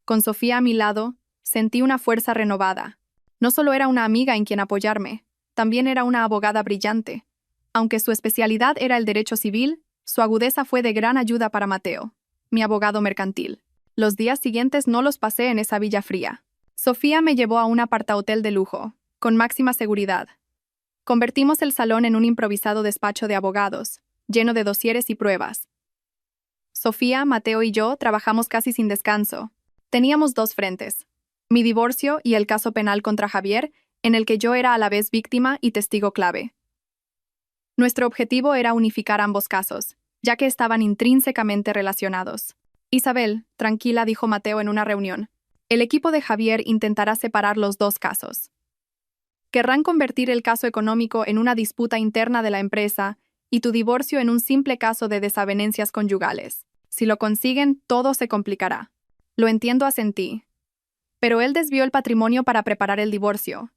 Con Sofía a mi lado, sentí una fuerza renovada. No solo era una amiga en quien apoyarme, también era una abogada brillante. Aunque su especialidad era el derecho civil, su agudeza fue de gran ayuda para Mateo, mi abogado mercantil. Los días siguientes no los pasé en esa villa fría. Sofía me llevó a un apartahotel de lujo, con máxima seguridad. Convertimos el salón en un improvisado despacho de abogados, lleno de dosieres y pruebas. Sofía, Mateo y yo trabajamos casi sin descanso. Teníamos 2 frentes: mi divorcio y el caso penal contra Javier, en el que yo era a la vez víctima y testigo clave. Nuestro objetivo era unificar ambos casos, ya que estaban intrínsecamente relacionados. Isabel, tranquila, dijo Mateo en una reunión. El equipo de Javier intentará separar los 2 casos. Querrán convertir el caso económico en una disputa interna de la empresa y tu divorcio en un simple caso de desavenencias conyugales. Si lo consiguen, todo se complicará. Lo entiendo, asentí. Pero él desvió el patrimonio para preparar el divorcio.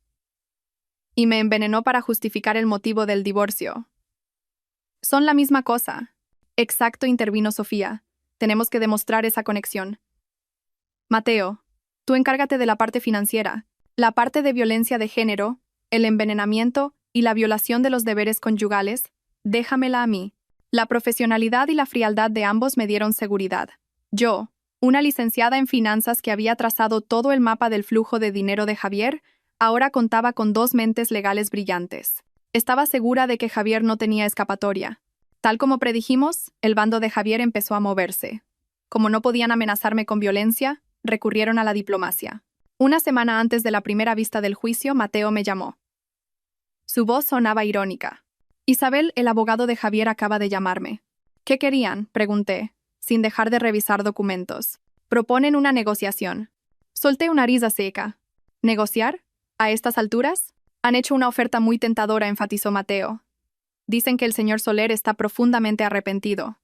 Y me envenenó para justificar el motivo del divorcio. Son la misma cosa. Exacto, intervino Sofía. Tenemos que demostrar esa conexión. Mateo, tú encárgate de la parte financiera, la parte de violencia de género, el envenenamiento y la violación de los deberes conyugales, déjamela a mí. La profesionalidad y la frialdad de ambos me dieron seguridad. Yo, una licenciada en finanzas que había trazado todo el mapa del flujo de dinero de Javier, ahora contaba con 2 mentes legales brillantes. Estaba segura de que Javier no tenía escapatoria. Tal como predijimos, el bando de Javier empezó a moverse. Como no podían amenazarme con violencia, recurrieron a la diplomacia. Una semana antes de la primera vista del juicio, Mateo me llamó. Su voz sonaba irónica. Isabel, el abogado de Javier, acaba de llamarme. ¿Qué querían?, pregunté, sin dejar de revisar documentos. Proponen una negociación. Solté una risa seca. ¿Negociar? ¿A estas alturas? Han hecho una oferta muy tentadora, enfatizó Mateo. Dicen que el señor Soler está profundamente arrepentido.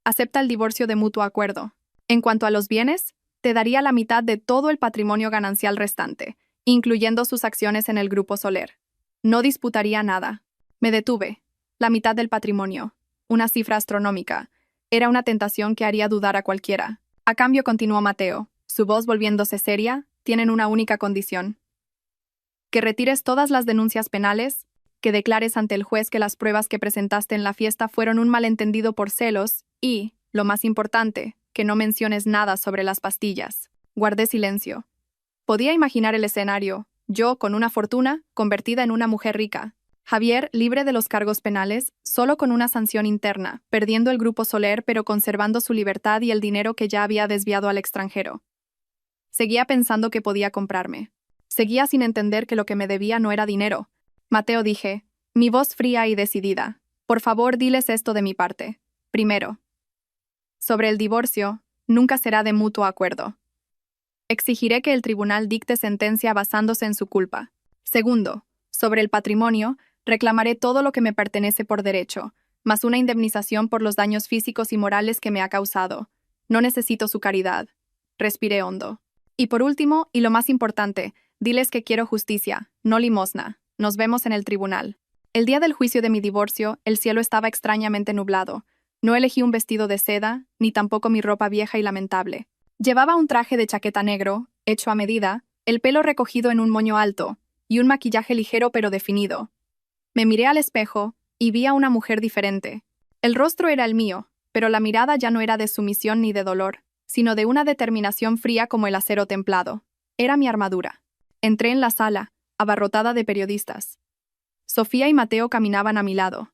Acepta el divorcio de mutuo acuerdo. En cuanto a los bienes, te daría la mitad de todo el patrimonio ganancial restante, incluyendo sus acciones en el Grupo Soler. No disputaría nada. Me detuve. La mitad del patrimonio. Una cifra astronómica. Era una tentación que haría dudar a cualquiera. A cambio, continuó Mateo, su voz volviéndose seria, tienen una única condición. Que retires todas las denuncias penales, que declares ante el juez que las pruebas que presentaste en la fiesta fueron un malentendido por celos y, lo más importante, que no menciones nada sobre las pastillas. Guardé silencio. Podía imaginar el escenario, yo con una fortuna, convertida en una mujer rica. Javier, libre de los cargos penales, solo con una sanción interna, perdiendo el Grupo Soler pero conservando su libertad y el dinero que ya había desviado al extranjero. Seguía pensando que podía comprarme. Seguía sin entender que lo que me debía no era dinero. Mateo, dije, mi voz fría y decidida. Por favor, diles esto de mi parte. Primero, sobre el divorcio, nunca será de mutuo acuerdo. Exigiré que el tribunal dicte sentencia basándose en su culpa. Segundo, sobre el patrimonio, reclamaré todo lo que me pertenece por derecho, más una indemnización por los daños físicos y morales que me ha causado. No necesito su caridad. Respiré hondo. Y por último, y lo más importante, diles que quiero justicia, no limosna. Nos vemos en el tribunal. El día del juicio de mi divorcio, el cielo estaba extrañamente nublado. No elegí un vestido de seda, ni tampoco mi ropa vieja y lamentable. Llevaba un traje de chaqueta negro, hecho a medida, el pelo recogido en un moño alto, y un maquillaje ligero pero definido. Me miré al espejo, y vi a una mujer diferente. El rostro era el mío, pero la mirada ya no era de sumisión ni de dolor, sino de una determinación fría como el acero templado. Era mi armadura. Entré en la sala, abarrotada de periodistas. Sofía y Mateo caminaban a mi lado.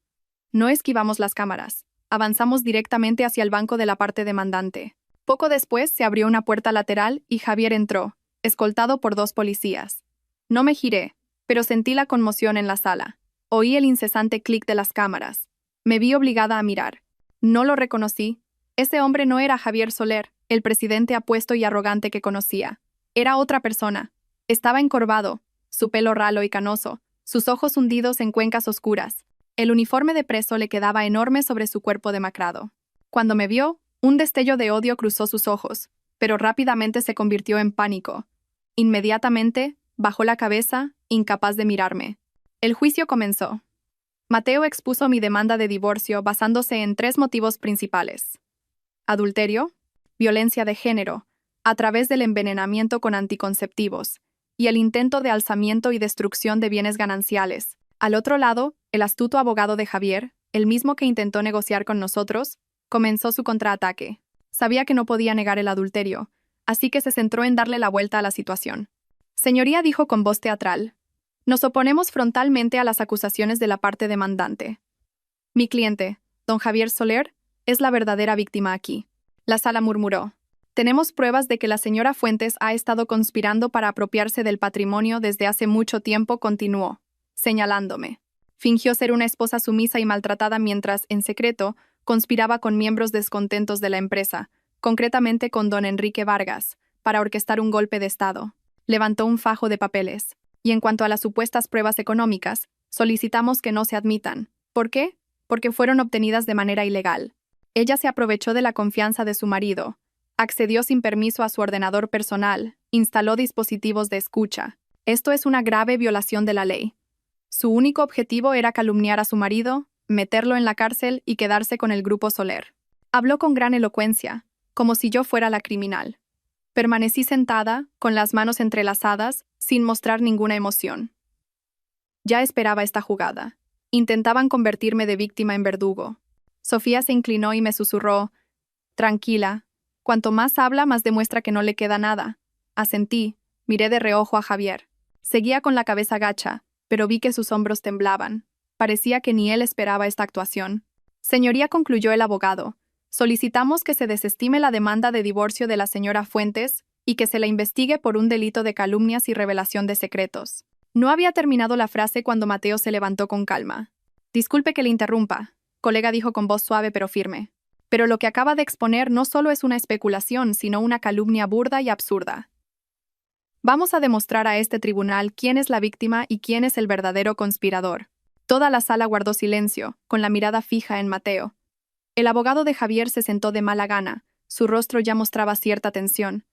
No esquivamos las cámaras. Avanzamos directamente hacia el banco de la parte demandante. Poco después se abrió una puerta lateral y Javier entró, escoltado por 2 policías. No me giré, pero sentí la conmoción en la sala. Oí el incesante clic de las cámaras. Me vi obligada a mirar. No lo reconocí. Ese hombre no era Javier Soler, el presidente apuesto y arrogante que conocía. Era otra persona. Estaba encorvado, su pelo ralo y canoso, sus ojos hundidos en cuencas oscuras. El uniforme de preso le quedaba enorme sobre su cuerpo demacrado. Cuando me vio, un destello de odio cruzó sus ojos, pero rápidamente se convirtió en pánico. Inmediatamente, bajó la cabeza, incapaz de mirarme. El juicio comenzó. Mateo expuso mi demanda de divorcio basándose en 3 motivos principales: adulterio, violencia de género, a través del envenenamiento con anticonceptivos, y el intento de alzamiento y destrucción de bienes gananciales. Al otro lado, el astuto abogado de Javier, el mismo que intentó negociar con nosotros, comenzó su contraataque. Sabía que no podía negar el adulterio, así que se centró en darle la vuelta a la situación. Señoría, dijo con voz teatral, nos oponemos frontalmente a las acusaciones de la parte demandante. Mi cliente, don Javier Soler, es la verdadera víctima aquí. La sala murmuró. Tenemos pruebas de que la señora Fuentes ha estado conspirando para apropiarse del patrimonio desde hace mucho tiempo, continuó, señalándome. Fingió ser una esposa sumisa y maltratada mientras, en secreto, conspiraba con miembros descontentos de la empresa, concretamente con don Enrique Vargas, para orquestar un golpe de Estado. Levantó un fajo de papeles. Y en cuanto a las supuestas pruebas económicas, solicitamos que no se admitan. ¿Por qué? Porque fueron obtenidas de manera ilegal. Ella se aprovechó de la confianza de su marido, accedió sin permiso a su ordenador personal, instaló dispositivos de escucha. Esto es una grave violación de la ley. Su único objetivo era calumniar a su marido, meterlo en la cárcel y quedarse con el grupo Soler. Habló con gran elocuencia, como si yo fuera la criminal. Permanecí sentada, con las manos entrelazadas, sin mostrar ninguna emoción. Ya esperaba esta jugada. Intentaban convertirme de víctima en verdugo. Sofía se inclinó y me susurró, tranquila, cuanto más habla, más demuestra que no le queda nada. Asentí, miré de reojo a Javier. Seguía con la cabeza gacha, pero vi que sus hombros temblaban. Parecía que ni él esperaba esta actuación. Señoría, concluyó el abogado, solicitamos que se desestime la demanda de divorcio de la señora Fuentes y que se la investigue por un delito de calumnias y revelación de secretos. No había terminado la frase cuando Mateo se levantó con calma. Disculpe que le interrumpa, colega, dijo con voz suave pero firme. Pero lo que acaba de exponer no solo es una especulación, sino una calumnia burda y absurda. Vamos a demostrar a este tribunal quién es la víctima y quién es el verdadero conspirador. Toda la sala guardó silencio, con la mirada fija en Mateo. El abogado de Javier se sentó de mala gana, su rostro ya mostraba cierta tensión.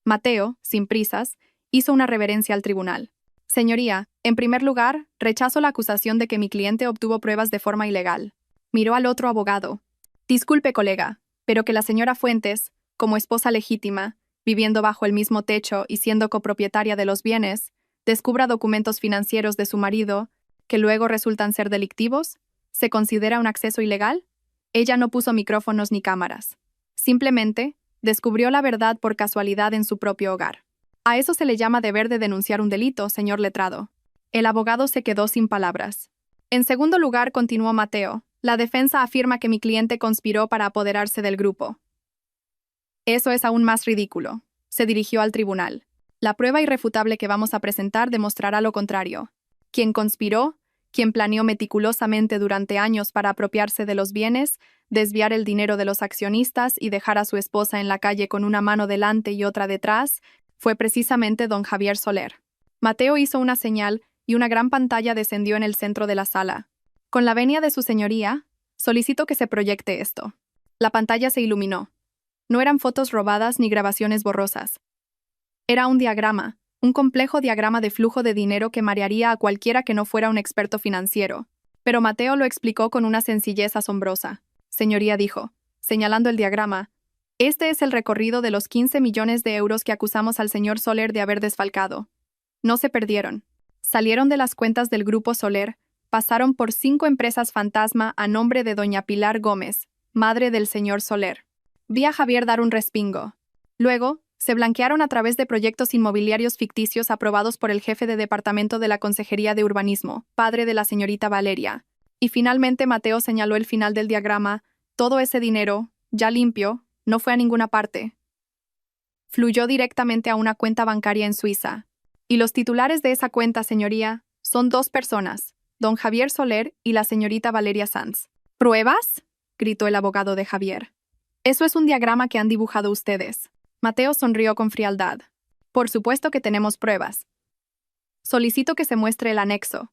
Mateo, sin prisas, hizo una reverencia al tribunal. Señoría, en primer lugar, rechazo la acusación de que mi cliente obtuvo pruebas de forma ilegal. Miró al otro abogado. Disculpe, colega, pero que la señora Fuentes, como esposa legítima, viviendo bajo el mismo techo y siendo copropietaria de los bienes, descubra documentos financieros de su marido, que luego resultan ser delictivos, ¿se considera un acceso ilegal? Ella no puso micrófonos ni cámaras. Simplemente, descubrió la verdad por casualidad en su propio hogar. A eso se le llama deber de denunciar un delito, señor letrado. El abogado se quedó sin palabras. En segundo lugar, continuó Mateo, la defensa afirma que mi cliente conspiró para apoderarse del grupo. Eso es aún más ridículo. Se dirigió al tribunal. La prueba irrefutable que vamos a presentar demostrará lo contrario. Quien conspiró, quien planeó meticulosamente durante años para apropiarse de los bienes, desviar el dinero de los accionistas y dejar a su esposa en la calle con una mano delante y otra detrás, fue precisamente don Javier Soler. Mateo hizo una señal y una gran pantalla descendió en el centro de la sala. Con la venia de su señoría, solicito que se proyecte esto. La pantalla se iluminó. No eran fotos robadas ni grabaciones borrosas. Era un diagrama, un complejo diagrama de flujo de dinero que marearía a cualquiera que no fuera un experto financiero. Pero Mateo lo explicó con una sencillez asombrosa. Señoría dijo, señalando el diagrama, este es el recorrido de los 15 millones de euros que acusamos al señor Soler de haber desfalcado. No se perdieron. Salieron de las cuentas del Grupo Soler, pasaron por 5 empresas fantasma a nombre de doña Pilar Gómez, madre del señor Soler. Vi a Javier dar un respingo. Luego, se blanquearon a través de proyectos inmobiliarios ficticios aprobados por el jefe de departamento de la Consejería de Urbanismo, padre de la señorita Valeria. Y finalmente Mateo señaló el final del diagrama, todo ese dinero, ya limpio, no fue a ninguna parte. Fluyó directamente a una cuenta bancaria en Suiza. Y los titulares de esa cuenta, señoría, son 2 personas, don Javier Soler y la señorita Valeria Sanz. ¿Pruebas?, gritó el abogado de Javier. Eso es un diagrama que han dibujado ustedes. Mateo sonrió con frialdad. Por supuesto que tenemos pruebas. Solicito que se muestre el anexo.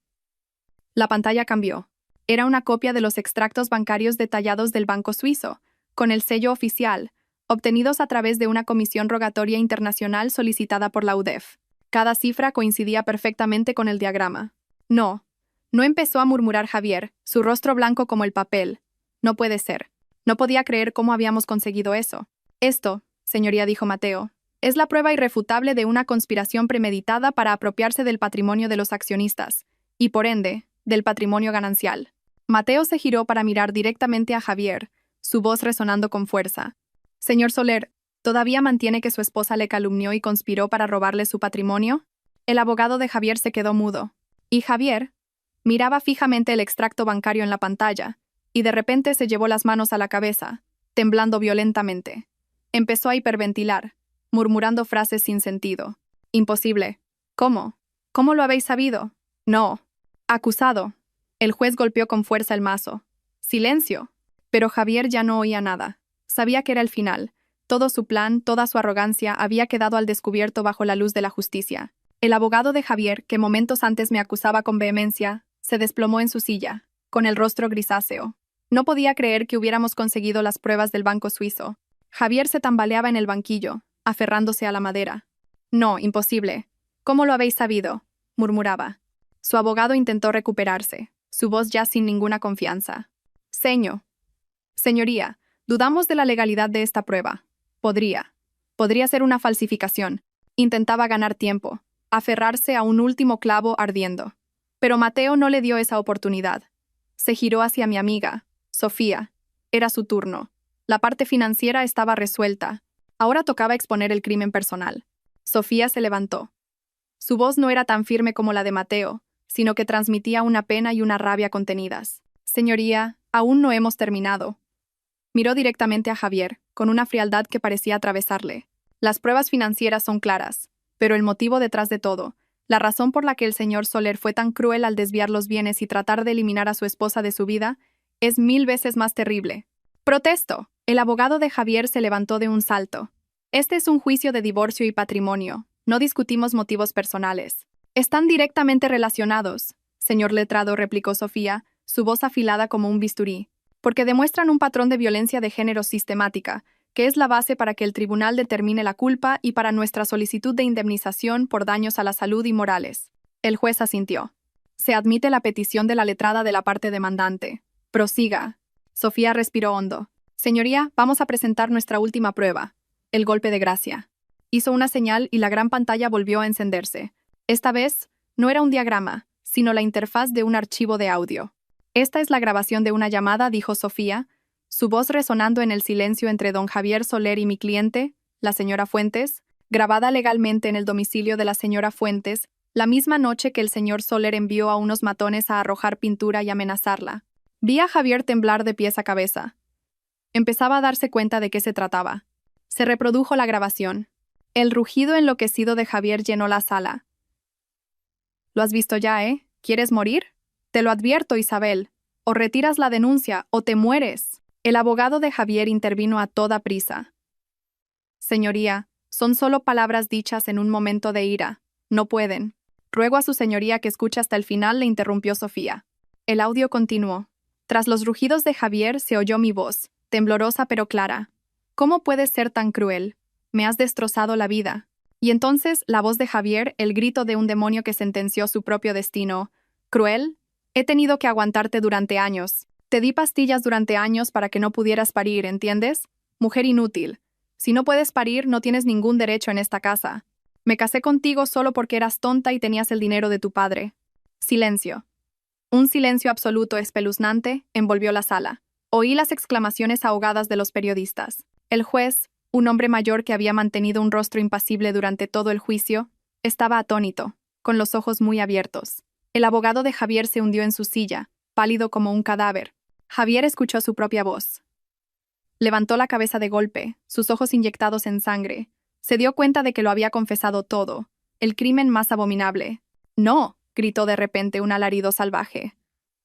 La pantalla cambió. Era una copia de los extractos bancarios detallados del Banco Suizo, con el sello oficial, obtenidos a través de una comisión rogatoria internacional solicitada por la UDEF. Cada cifra coincidía perfectamente con el diagrama. No empezó a murmurar Javier, su rostro blanco como el papel. No puede ser. No podía creer cómo habíamos conseguido eso. Esto, señoría, dijo Mateo, es la prueba irrefutable de una conspiración premeditada para apropiarse del patrimonio de los accionistas, y por ende, del patrimonio ganancial. Mateo se giró para mirar directamente a Javier, su voz resonando con fuerza. Señor Soler, ¿todavía mantiene que su esposa le calumnió y conspiró para robarle su patrimonio? El abogado de Javier se quedó mudo. Y Javier miraba fijamente el extracto bancario en la pantalla, y de repente se llevó las manos a la cabeza, temblando violentamente. Empezó a hiperventilar, murmurando frases sin sentido. Imposible. ¿Cómo? ¿Cómo lo habéis sabido? No. Acusado. El juez golpeó con fuerza el mazo. Silencio. Pero Javier ya no oía nada. Sabía que era el final. Todo su plan, toda su arrogancia había quedado al descubierto bajo la luz de la justicia. El abogado de Javier, que momentos antes me acusaba con vehemencia, se desplomó en su silla, con el rostro grisáceo. No podía creer que hubiéramos conseguido las pruebas del Banco Suizo. Javier se tambaleaba en el banquillo, aferrándose a la madera. No, imposible. ¿Cómo lo habéis sabido?, murmuraba. Su abogado intentó recuperarse, su voz ya sin ninguna confianza. Señoría, dudamos de la legalidad de esta prueba. Podría ser una falsificación. Intentaba ganar tiempo, aferrarse a un último clavo ardiendo. Pero Mateo no le dio esa oportunidad. Se giró hacia mi amiga, Sofía. Era su turno. La parte financiera estaba resuelta. Ahora tocaba exponer el crimen personal. Sofía se levantó. Su voz no era tan firme como la de Mateo, sino que transmitía una pena y una rabia contenidas. Señoría, aún no hemos terminado. Miró directamente a Javier, con una frialdad que parecía atravesarle. Las pruebas financieras son claras, pero el motivo detrás de todo, la razón por la que el señor Soler fue tan cruel al desviar los bienes y tratar de eliminar a su esposa de su vida, es 1000 veces más terrible. ¡Protesto! El abogado de Javier se levantó de un salto. Este es un juicio de divorcio y patrimonio. No discutimos motivos personales. Están directamente relacionados, señor letrado, replicó Sofía, su voz afilada como un bisturí, porque demuestran un patrón de violencia de género sistemática, que es la base para que el tribunal determine la culpa y para nuestra solicitud de indemnización por daños a la salud y morales. El juez asintió. Se admite la petición de la letrada de la parte demandante. Prosiga. Sofía respiró hondo. Señoría, vamos a presentar nuestra última prueba. El golpe de gracia. Hizo una señal y la gran pantalla volvió a encenderse. Esta vez, no era un diagrama, sino la interfaz de un archivo de audio. Esta es la grabación de una llamada, dijo Sofía, su voz resonando en el silencio entre don Javier Soler y mi cliente, la señora Fuentes, grabada legalmente en el domicilio de la señora Fuentes, la misma noche que el señor Soler envió a unos matones a arrojar pintura y amenazarla. Vi a Javier temblar de pies a cabeza. Empezaba a darse cuenta de qué se trataba. Se reprodujo la grabación. El rugido enloquecido de Javier llenó la sala. «Lo has visto ya, ¿eh? ¿Quieres morir?», Te lo advierto, Isabel. O retiras la denuncia o te mueres. El abogado de Javier intervino a toda prisa. Señoría, son solo palabras dichas en un momento de ira. No pueden. Ruego a su señoría que escuche hasta el final, le interrumpió Sofía. El audio continuó. Tras los rugidos de Javier se oyó mi voz, temblorosa pero clara. ¿Cómo puedes ser tan cruel? Me has destrozado la vida. Y entonces la voz de Javier, el grito de un demonio que sentenció su propio destino. ¿Cruel? He tenido que aguantarte durante años. Te di pastillas durante años para que no pudieras parir, ¿entiendes? Mujer inútil. Si no puedes parir, no tienes ningún derecho en esta casa. Me casé contigo solo porque eras tonta y tenías el dinero de tu padre. Silencio. Un silencio absoluto espeluznante envolvió la sala. Oí las exclamaciones ahogadas de los periodistas. El juez, un hombre mayor que había mantenido un rostro impasible durante todo el juicio, estaba atónito, con los ojos muy abiertos. El abogado de Javier se hundió en su silla, pálido como un cadáver. Javier escuchó su propia voz. Levantó la cabeza de golpe, sus ojos inyectados en sangre. Se dio cuenta de que lo había confesado todo, el crimen más abominable. «No», gritó de repente un alarido salvaje.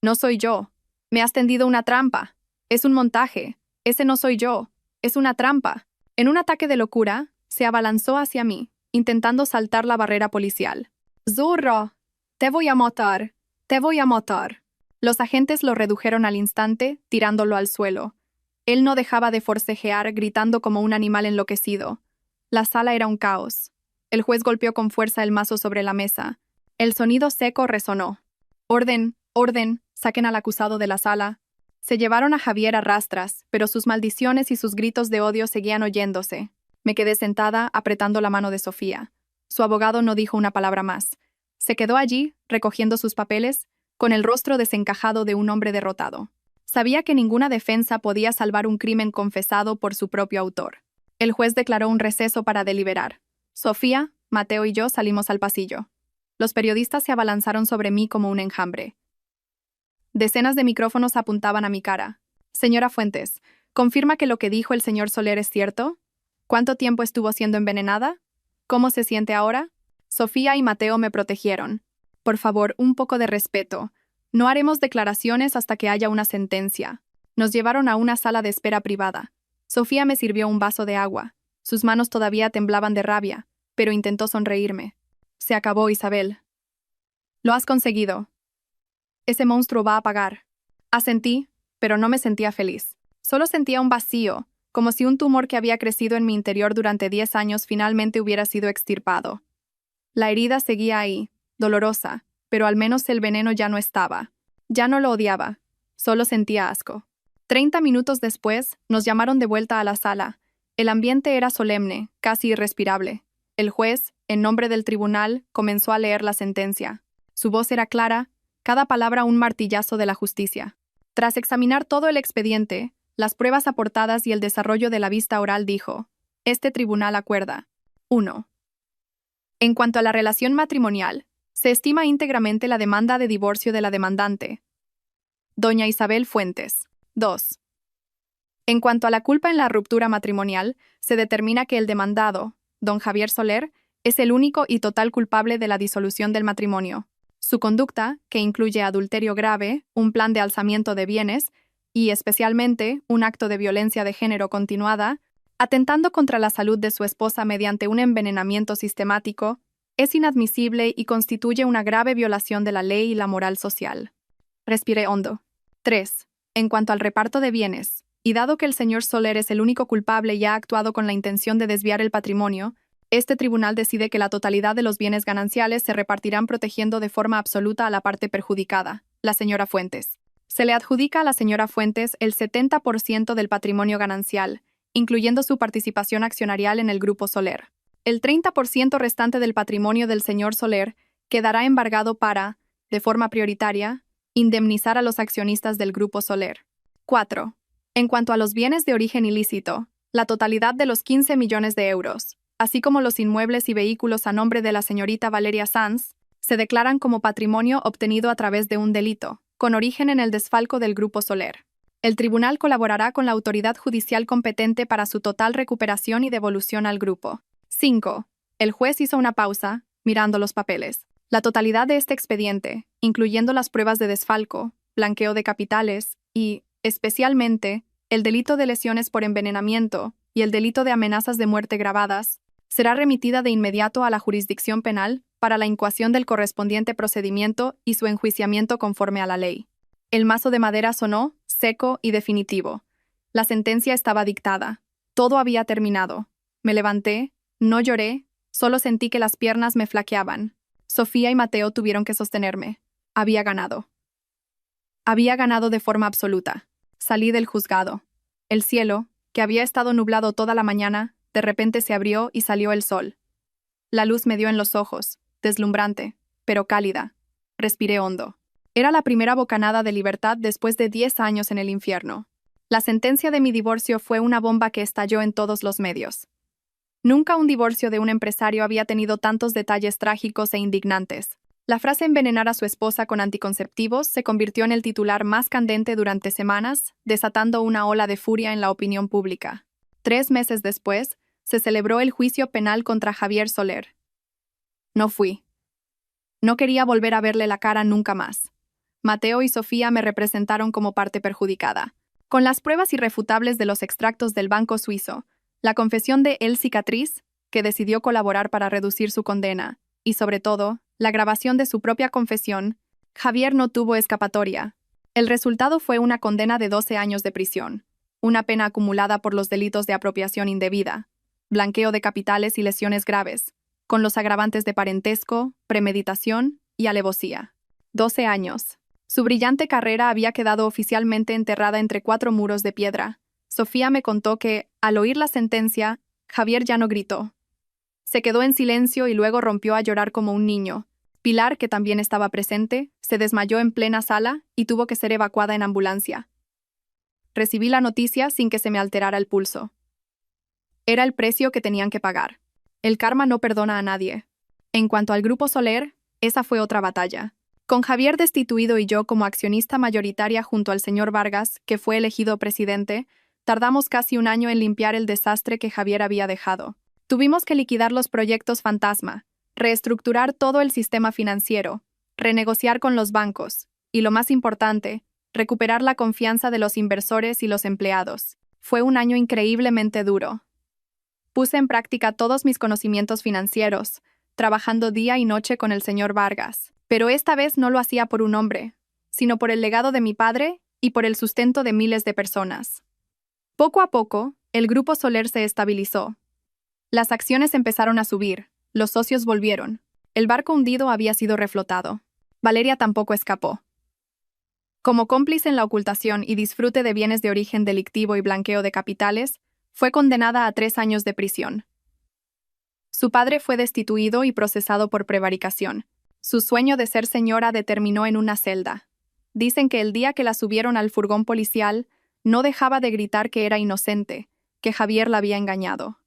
«No soy yo. Me has tendido una trampa. Es un montaje. Ese no soy yo. Es una trampa». En un ataque de locura, se abalanzó hacia mí, intentando saltar la barrera policial. «Zurro, te voy a matar. Te voy a matar». Los agentes lo redujeron al instante, tirándolo al suelo. Él no dejaba de forcejear, gritando como un animal enloquecido. La sala era un caos. El juez golpeó con fuerza el mazo sobre la mesa. El sonido seco resonó. «Orden, orden, saquen al acusado de la sala». Se llevaron a Javier a rastras, pero sus maldiciones y sus gritos de odio seguían oyéndose. Me quedé sentada, apretando la mano de Sofía. Su abogado no dijo una palabra más. Se quedó allí, recogiendo sus papeles, con el rostro desencajado de un hombre derrotado. Sabía que ninguna defensa podía salvar un crimen confesado por su propio autor. El juez declaró un receso para deliberar. Sofía, Mateo y yo salimos al pasillo. Los periodistas se abalanzaron sobre mí como un enjambre. Decenas de micrófonos apuntaban a mi cara. «Señora Fuentes, ¿confirma que lo que dijo el señor Soler es cierto? ¿Cuánto tiempo estuvo siendo envenenada? ¿Cómo se siente ahora?» Sofía y Mateo me protegieron. «Por favor, un poco de respeto. No haremos declaraciones hasta que haya una sentencia». Nos llevaron a una sala de espera privada. Sofía me sirvió un vaso de agua. Sus manos todavía temblaban de rabia, pero intentó sonreírme. «Se acabó, Isabel. Lo has conseguido. Ese monstruo va a pagar». Asentí, pero no me sentía feliz. Solo sentía un vacío, como si un tumor que había crecido en mi interior durante 10 años finalmente hubiera sido extirpado. La herida seguía ahí, dolorosa, pero al menos el veneno ya no estaba. Ya no lo odiaba, solo sentía asco. 30 minutos después, nos llamaron de vuelta a la sala. El ambiente era solemne, casi irrespirable. El juez, en nombre del tribunal, comenzó a leer la sentencia. Su voz era clara, cada palabra un martillazo de la justicia. Tras examinar todo el expediente, las pruebas aportadas y el desarrollo de la vista oral dijo: este tribunal acuerda. 1. En cuanto a la relación matrimonial, se estima íntegramente la demanda de divorcio de la demandante, doña Isabel Fuentes. 2. En cuanto a la culpa en la ruptura matrimonial, se determina que el demandado, don Javier Soler, es el único y total culpable de la disolución del matrimonio. Su conducta, que incluye adulterio grave, un plan de alzamiento de bienes y, especialmente, un acto de violencia de género continuada, atentando contra la salud de su esposa mediante un envenenamiento sistemático, es inadmisible y constituye una grave violación de la ley y la moral social. Respiré hondo. 3. En cuanto al reparto de bienes, y dado que el señor Soler es el único culpable y ha actuado con la intención de desviar el patrimonio, este tribunal decide que la totalidad de los bienes gananciales se repartirán protegiendo de forma absoluta a la parte perjudicada, la señora Fuentes. Se le adjudica a la señora Fuentes el 70% del patrimonio ganancial, incluyendo su participación accionarial en el Grupo Soler. El 30% restante del patrimonio del señor Soler quedará embargado para, de forma prioritaria, indemnizar a los accionistas del Grupo Soler. 4. En cuanto a los bienes de origen ilícito, la totalidad de los 15 millones de euros, así como los inmuebles y vehículos a nombre de la señorita Valeria Sanz, se declaran como patrimonio obtenido a través de un delito, con origen en el desfalco del Grupo Soler. El tribunal colaborará con la autoridad judicial competente para su total recuperación y devolución al grupo. 5. El juez hizo una pausa, mirando los papeles. La totalidad de este expediente, incluyendo las pruebas de desfalco, blanqueo de capitales y, especialmente, el delito de lesiones por envenenamiento y el delito de amenazas de muerte gravadas, será remitida de inmediato a la jurisdicción penal para la incoación del correspondiente procedimiento y su enjuiciamiento conforme a la ley. El mazo de madera sonó, seco y definitivo. La sentencia estaba dictada. Todo había terminado. Me levanté, no lloré, solo sentí que las piernas me flaqueaban. Sofía y Mateo tuvieron que sostenerme. Había ganado. Había ganado de forma absoluta. Salí del juzgado. El cielo, que había estado nublado toda la mañana, de repente se abrió y salió el sol. La luz me dio en los ojos, deslumbrante, pero cálida. Respiré hondo. Era la primera bocanada de libertad después de 10 años en el infierno. La sentencia de mi divorcio fue una bomba que estalló en todos los medios. Nunca un divorcio de un empresario había tenido tantos detalles trágicos e indignantes. La frase envenenar a su esposa con anticonceptivos se convirtió en el titular más candente durante semanas, desatando una ola de furia en la opinión pública. 3 meses después, se celebró el juicio penal contra Javier Soler. No fui. No quería volver a verle la cara nunca más. Mateo y Sofía me representaron como parte perjudicada. Con las pruebas irrefutables de los extractos del banco suizo, la confesión de El Cicatriz, que decidió colaborar para reducir su condena, y sobre todo, la grabación de su propia confesión, Javier no tuvo escapatoria. El resultado fue una condena de 12 años de prisión, una pena acumulada por los delitos de apropiación indebida, blanqueo de capitales y lesiones graves, con los agravantes de parentesco, premeditación y alevosía. 12 años. Su brillante carrera había quedado oficialmente enterrada entre 4 muros de piedra. Sofía me contó que, al oír la sentencia, Javier ya no gritó. Se quedó en silencio y luego rompió a llorar como un niño. Pilar, que también estaba presente, se desmayó en plena sala y tuvo que ser evacuada en ambulancia. Recibí la noticia sin que se me alterara el pulso. Era el precio que tenían que pagar. El karma no perdona a nadie. En cuanto al Grupo Soler, esa fue otra batalla. Con Javier destituido y yo como accionista mayoritaria junto al señor Vargas, que fue elegido presidente, tardamos casi un año en limpiar el desastre que Javier había dejado. Tuvimos que liquidar los proyectos fantasma, reestructurar todo el sistema financiero, renegociar con los bancos y, lo más importante, recuperar la confianza de los inversores y los empleados. Fue un año increíblemente duro. Puse en práctica todos mis conocimientos financieros, trabajando día y noche con el señor Vargas. Pero esta vez no lo hacía por un hombre, sino por el legado de mi padre y por el sustento de miles de personas. Poco a poco, el Grupo Soler se estabilizó. Las acciones empezaron a subir, los socios volvieron. El barco hundido había sido reflotado. Valeria tampoco escapó. Como cómplice en la ocultación y disfrute de bienes de origen delictivo y blanqueo de capitales, fue condenada a 3 años de prisión. Su padre fue destituido y procesado por prevaricación. Su sueño de ser señora determinó en una celda. Dicen que el día que la subieron al furgón policial, no dejaba de gritar que era inocente, que Javier la había engañado.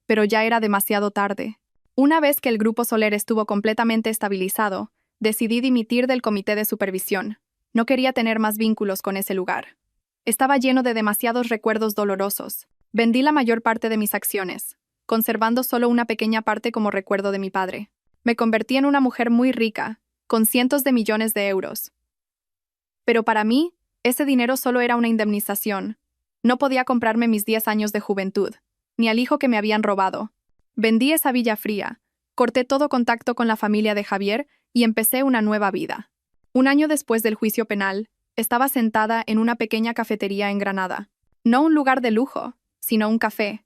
Pero ya era demasiado tarde. Una vez que el Grupo Soler estuvo completamente estabilizado, decidí dimitir del comité de supervisión. No quería tener más vínculos con ese lugar. Estaba lleno de demasiados recuerdos dolorosos. Vendí la mayor parte de mis acciones, conservando solo una pequeña parte como recuerdo de mi padre. Me convertí en una mujer muy rica, con cientos de millones de euros. Pero para mí, ese dinero solo era una indemnización. No podía comprarme mis 10 años de juventud, ni al hijo que me habían robado. Vendí esa villa fría, corté todo contacto con la familia de Javier y empecé una nueva vida. Un año después del juicio penal, estaba sentada en una pequeña cafetería en Granada. No un lugar de lujo, sino un café.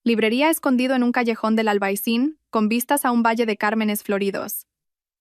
Librería escondido en un callejón del Albaicín, con vistas a un valle de cármenes floridos.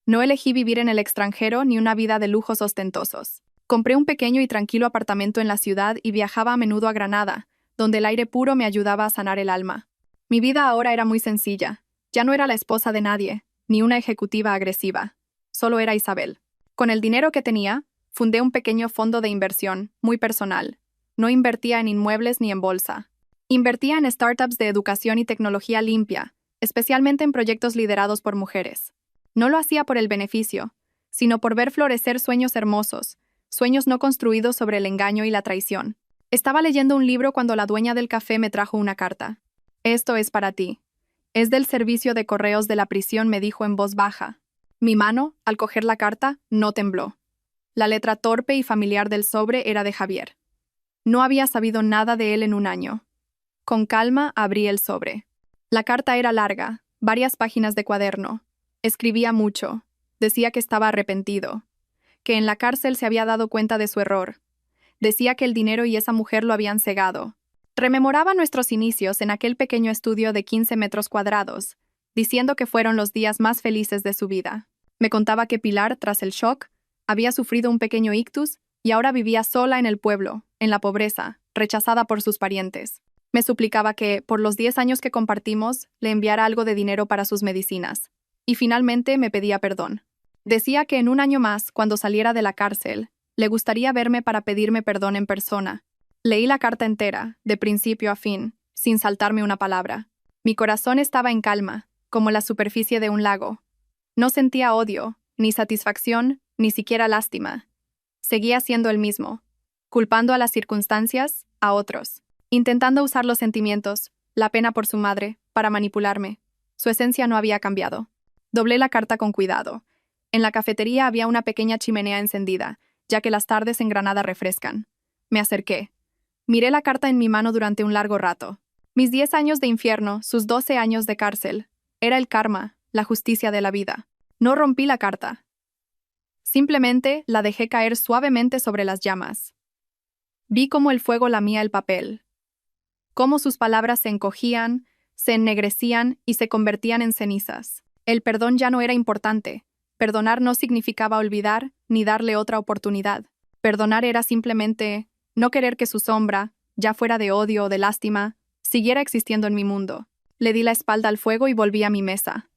No elegí vivir en el extranjero ni una vida de lujos ostentosos. Compré un pequeño y tranquilo apartamento en la ciudad y viajaba a menudo a Granada, donde el aire puro me ayudaba a sanar el alma. Mi vida ahora era muy sencilla. Ya no era la esposa de nadie, ni una ejecutiva agresiva. Solo era Isabel. Con el dinero que tenía, fundé un pequeño fondo de inversión, muy personal. No invertía en inmuebles ni en bolsa. Invertía en startups de educación y tecnología limpia, especialmente en proyectos liderados por mujeres. No lo hacía por el beneficio, sino por ver florecer sueños hermosos, sueños no construidos sobre el engaño y la traición. Estaba leyendo un libro cuando la dueña del café me trajo una carta. «Esto es para ti. Es del servicio de correos de la prisión», me dijo en voz baja. Mi mano, al coger la carta, no tembló. La letra torpe y familiar del sobre era de Javier. No había sabido nada de él en un año. Con calma abrí el sobre. La carta era larga, varias páginas de cuaderno. Escribía mucho. Decía que estaba arrepentido, que en la cárcel se había dado cuenta de su error. Decía que el dinero y esa mujer lo habían cegado. Rememoraba nuestros inicios en aquel pequeño estudio de 15 metros cuadrados, diciendo que fueron los días más felices de su vida. Me contaba que Pilar, tras el shock, había sufrido un pequeño ictus y ahora vivía sola en el pueblo, en la pobreza, rechazada por sus parientes. Me suplicaba que, por los 10 años que compartimos, le enviara algo de dinero para sus medicinas. Y finalmente me pedía perdón. Decía que en un año más, cuando saliera de la cárcel, le gustaría verme para pedirme perdón en persona. Leí la carta entera, de principio a fin, sin saltarme una palabra. Mi corazón estaba en calma, como la superficie de un lago. No sentía odio, ni satisfacción, ni siquiera lástima. Seguía siendo el mismo, culpando a las circunstancias, a otros, intentando usar los sentimientos, la pena por su madre, para manipularme. Su esencia no había cambiado. Doblé la carta con cuidado. En la cafetería había una pequeña chimenea encendida, ya que las tardes en Granada refrescan. Me acerqué. Miré la carta en mi mano durante un largo rato. Mis 10 años de infierno, sus 12 años de cárcel. Era el karma, la justicia de la vida. No rompí la carta. Simplemente la dejé caer suavemente sobre las llamas. Vi cómo el fuego lamía el papel. Cómo sus palabras se encogían, se ennegrecían y se convertían en cenizas. El perdón ya no era importante. Perdonar no significaba olvidar ni darle otra oportunidad. Perdonar era simplemente no querer que su sombra, ya fuera de odio o de lástima, siguiera existiendo en mi mundo. Le di la espalda al fuego y volví a mi mesa.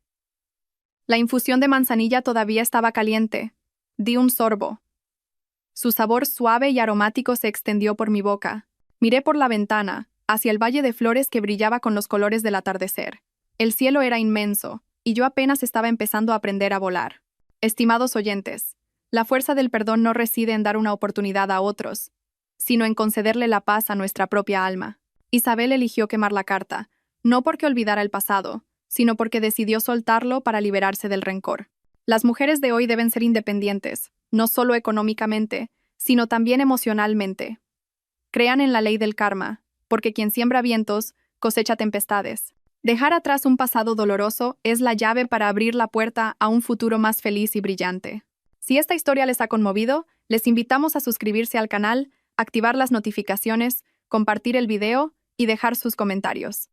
La infusión de manzanilla todavía estaba caliente. Di un sorbo. Su sabor suave y aromático se extendió por mi boca. Miré por la ventana, hacia el valle de flores que brillaba con los colores del atardecer. El cielo era inmenso, y yo apenas estaba empezando a aprender a volar. Estimados oyentes, la fuerza del perdón no reside en dar una oportunidad a otros, sino en concederle la paz a nuestra propia alma. Isabel eligió quemar la carta, no porque olvidara el pasado, sino porque decidió soltarlo para liberarse del rencor. Las mujeres de hoy deben ser independientes, no solo económicamente, sino también emocionalmente. Crean en la ley del karma, porque quien siembra vientos, cosecha tempestades. Dejar atrás un pasado doloroso es la llave para abrir la puerta a un futuro más feliz y brillante. Si esta historia les ha conmovido, les invitamos a suscribirse al canal, activar las notificaciones, compartir el video y dejar sus comentarios.